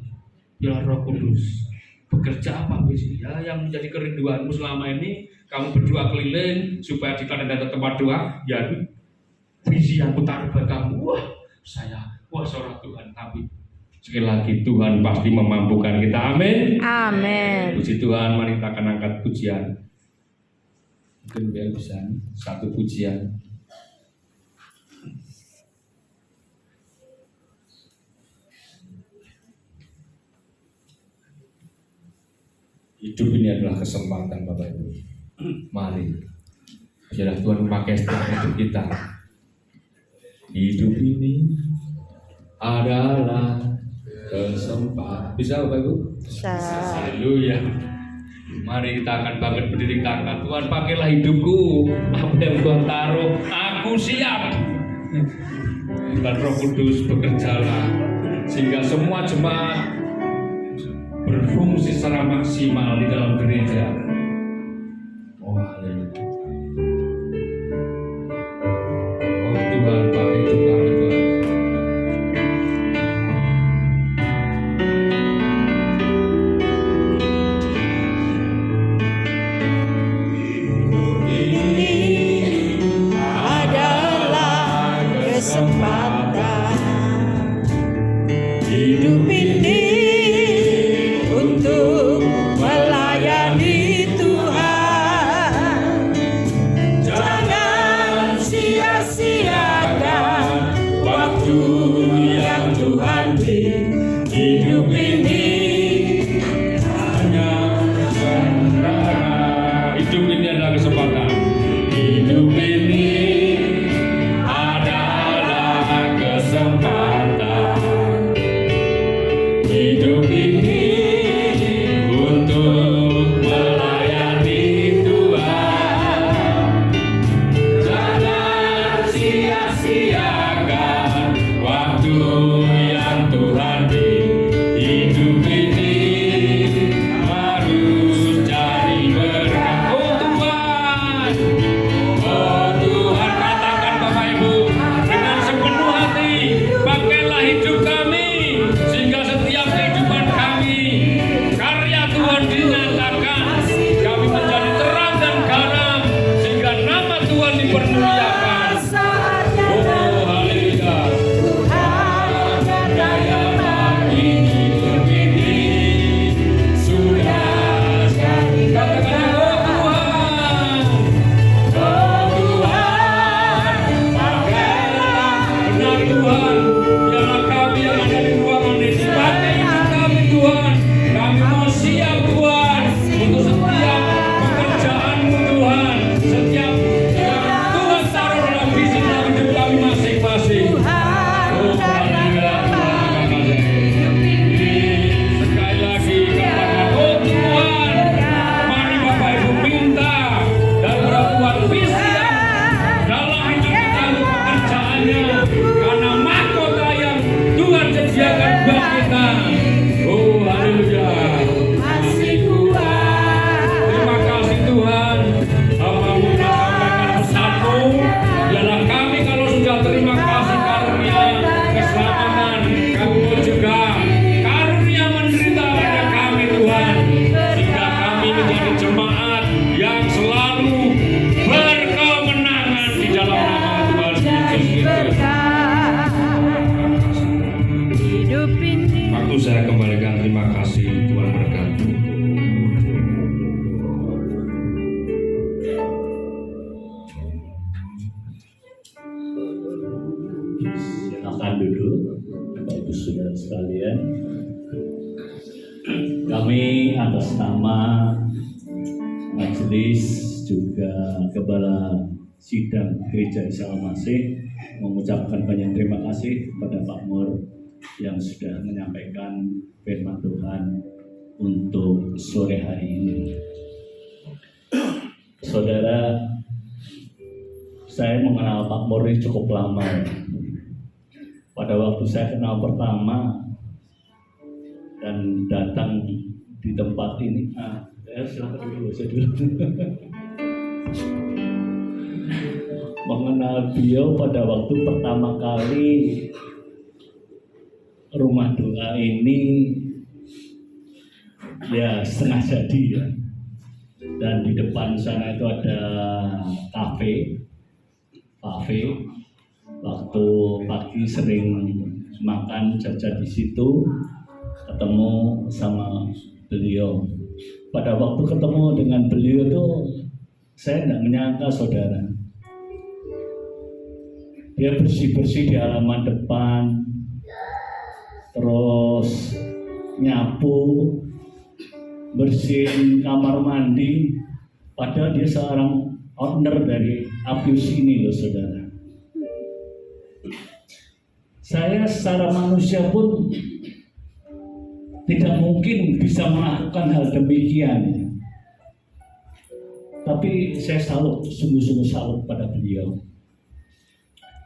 Ya Roh Kudus, bekerja apa visi? Ya yang menjadi kerinduanmu selama ini, kamu berdoa keliling supaya di ada tempat doa. Ya visi yang taruh buat kamu. Wah seorang Tuhan. Tapi sekali lagi Tuhan pasti memampukan kita. Amin. Amin. Puji Tuhan, mari kita akan angkat pujian. Mungkin biar bisa satu pujian. Hidup ini adalah kesempatan Bapak Ibu. Mari, biarlah Tuhan memakai setiap hidup kita. Hidup ini adalah kesempatan. Bisa Bapak Ibu? Bisa. Haleluya. Mari kita akan bangkit berdiri, kata Tuhan pakailah hidupku. Apa yang Tuhan taruh, aku siap. Dan Roh Kudus bekerjalah sehingga semua jemaat berfungsi secara maksimal di dalam gereja. Oh haleluya. Oh Tuhan, pakai hidup kami Tuhan. Adalah kesempatan hidup ini untuk melayani Akan duduk, Bapak Ibu Saudara sekalian. Kami atas nama majelis juga Kepala Sidang Gereja Isa Al-Masih mengucapkan banyak terima kasih kepada Pak Mur yang sudah menyampaikan firman Tuhan untuk sore hari ini. Saudara, saya mengenal Pak Mur ini cukup lama. Pada waktu saya kenal pertama dan datang di tempat ini, silakan dulu, saya dulu. Mengenal beliau pada waktu pertama kali rumah doa ini ya setengah jadi ya. Dan di depan sana itu ada kafe. Waktu pagi sering makan jajan di situ, ketemu sama beliau. Pada waktu ketemu dengan beliau itu saya tidak menyangka, saudara. Dia bersih-bersih di halaman depan, terus nyapu, bersihin kamar mandi. Padahal dia seorang owner dari Apius ini loh, saudara. Saya secara manusia pun tidak mungkin bisa melakukan hal demikian. Tapi saya salut, sungguh-sungguh salut pada beliau.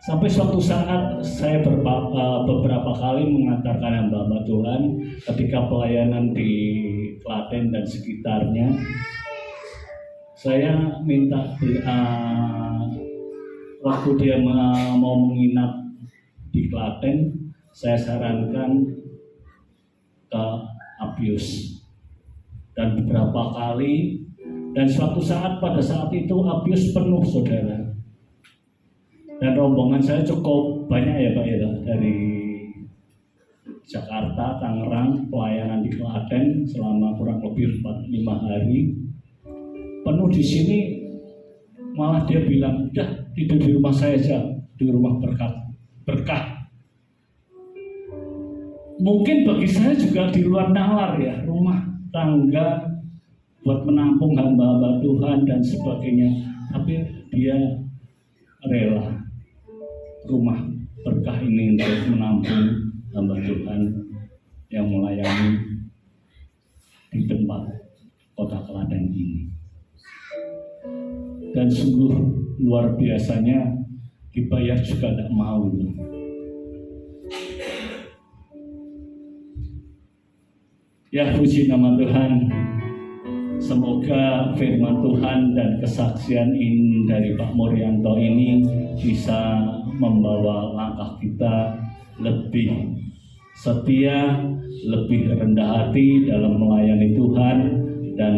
Sampai suatu saat saya beberapa kali mengantarkan hamba Tuhan ketika pelayanan di Klaten dan sekitarnya. Saya minta waktu dia mau menginap di Klaten, saya sarankan ke Apius. Dan beberapa kali, dan suatu saat pada saat itu Apius penuh, saudara. Dan rombongan saya cukup banyak ya Pak ya, dari Jakarta, Tangerang, pelayanan di Klaten selama kurang lebih 4-5 hari. Penuh di sini, malah dia bilang, udah tidur di rumah saya aja, di rumah berkah. Mungkin bagi saya juga di luar nalar ya, rumah tangga buat menampung hamba-hamba Tuhan dan sebagainya. Tapi dia rela rumah berkah ini untuk menampung hamba Tuhan yang melayani di tempat kota Klaten ini. Dan sungguh luar biasanya, dibayar juga tidak mau. Ya, puji nama Tuhan. Semoga firman Tuhan dan kesaksian ini dari Pak Murianto ini bisa membawa langkah kita lebih setia, lebih rendah hati dalam melayani Tuhan. Dan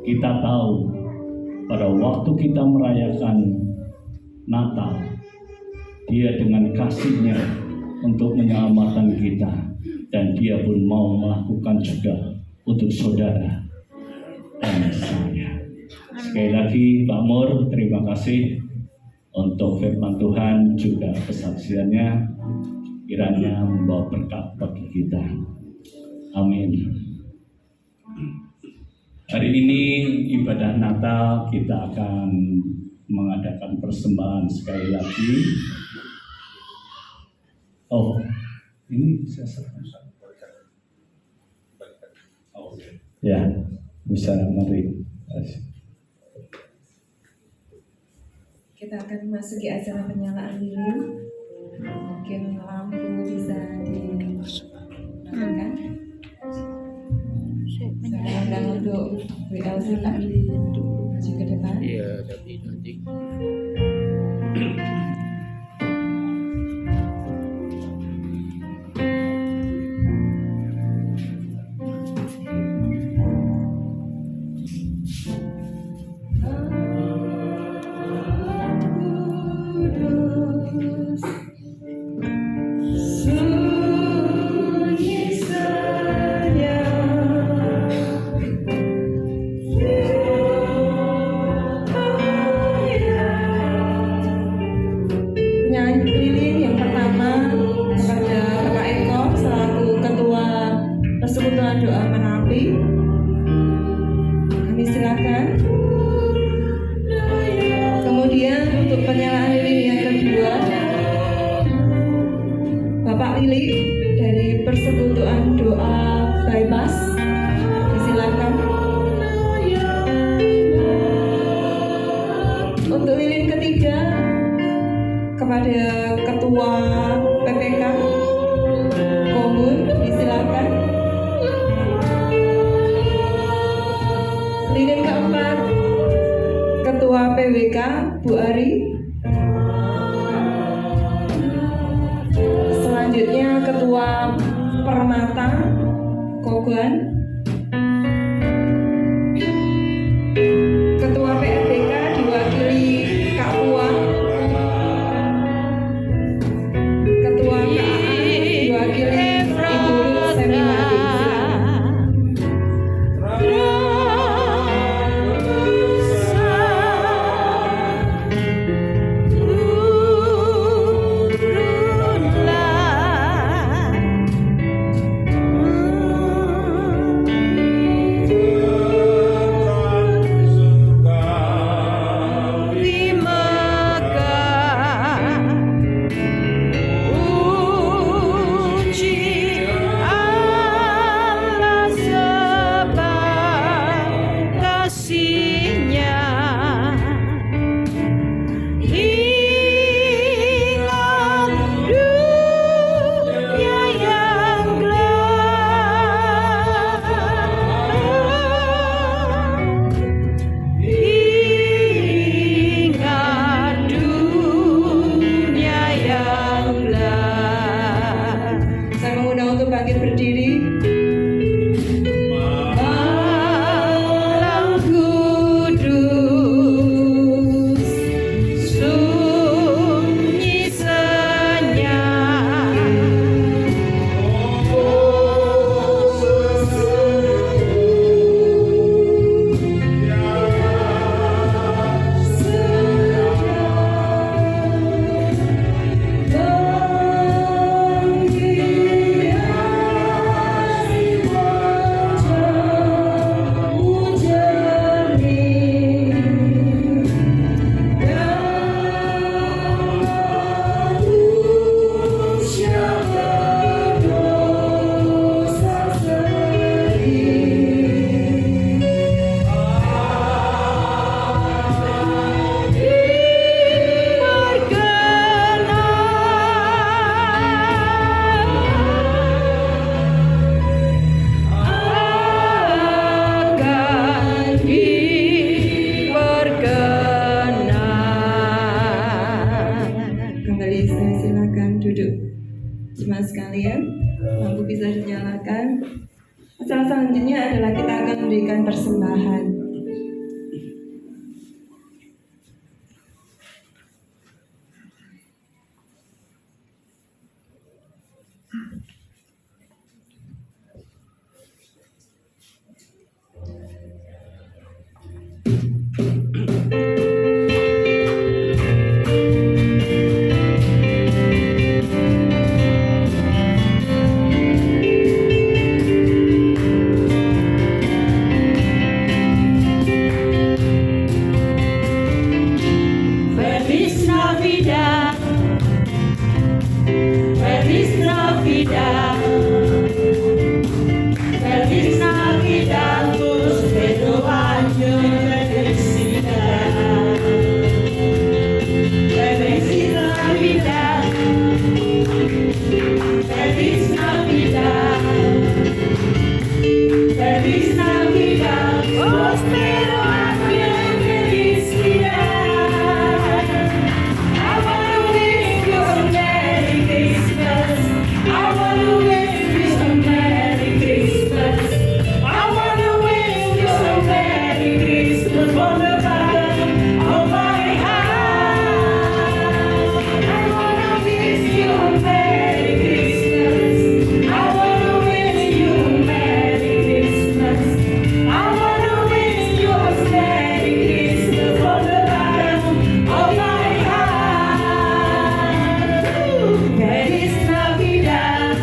kita tahu pada waktu kita merayakan Natal, Dia dengan kasih-Nya untuk menyelamatkan kita, dan Dia pun mau melakukan juga untuk saudara dan saya. Sekali lagi Pak Mur, terima kasih untuk firman Tuhan juga kesaksiannya, kiranya membawa berkat bagi kita. Amin. Hari ini ibadah Natal, kita akan mengadakan persembahan sekali lagi. Oh, ini saya serahkan. Oh, ya, bisa, mari. Kita akan memasuki acara penyalaan lilin. Mungkin lampu bisa dinyalakan. Saya undang untuk WLC Pak maju ke depan. Iya, tapi nanti. Yeah. Bapak Lili dari Persekutuan Doa Bypass, disilakan. Untuk lilin ketiga kepada Ketua PPK Komun, disilakan. Lilin keempat Ketua PWK Bu Ari. Selanjutnya Ketua Permata Kogan. Ketua PRBK diwakili Kak Puan. Ketua KAA diwakili Ibu Ruth Semiwati. Saya mengundang untuk bangkit berdiri. Malam kudus, sunyi senyap. Kembali saya silakan duduk. Jemaat sekalian, lampu bisa dinyalakan. Acara selanjutnya adalah kita akan memberikan persembahan. Feliz Navidad, Feliz Navidad, Feliz Navidad, prospero año de felicidad. Feliz Navidad, Feliz Navidad, Feliz Navidad, prospero año de felicidad. I wanna wish you a Merry Christmas. I wanna wish you a Merry Christmas. I wanna wish you a Merry Christmas from the bottom of my heart. I wanna wish you a Merry Christmas. I wanna wish you a Merry Christmas. I wanna wish you a Merry Christmas from the bottom of my heart. Feliz Navidad,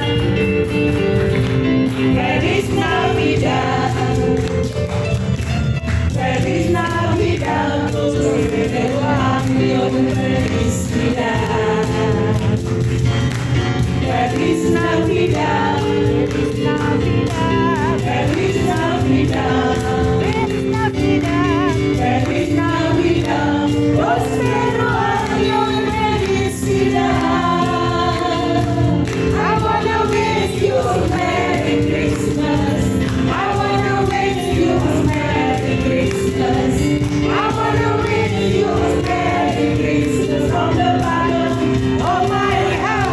Navidad. Feliz Navidad. Feliz Navidad. Feliz Navidad. Prospero año y felicidad. I wanna wish you a Merry Christmas. I wanna wish you a Merry Christmas. I wanna wish you a Merry Christmas from the bottom of my heart.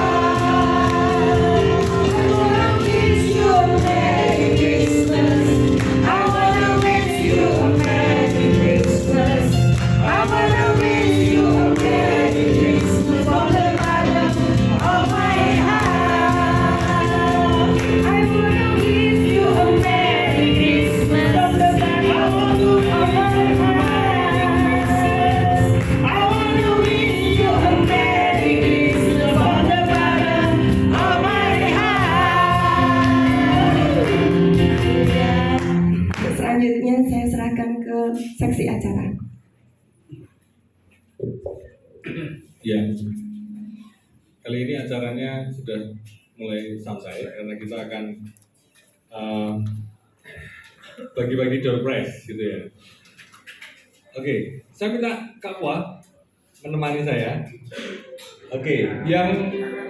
I wanna wish you a Merry Christmas. I wanna wish you a Merry Christmas. I wanna wish you a Merry Christmas from the bottom of my heart. I wanna wish you a Merry Christmas from the bottom of my heart. I wanna wish you a Merry Christmas from the bottom of my heart. Selanjutnya saya serahkan ke saksi acara. Ya, kali ini acaranya sudah mulai santai karena kita akan bagi-bagi door prize gitu ya. Oke, saya minta Kak Wah menemani saya. Oke, yang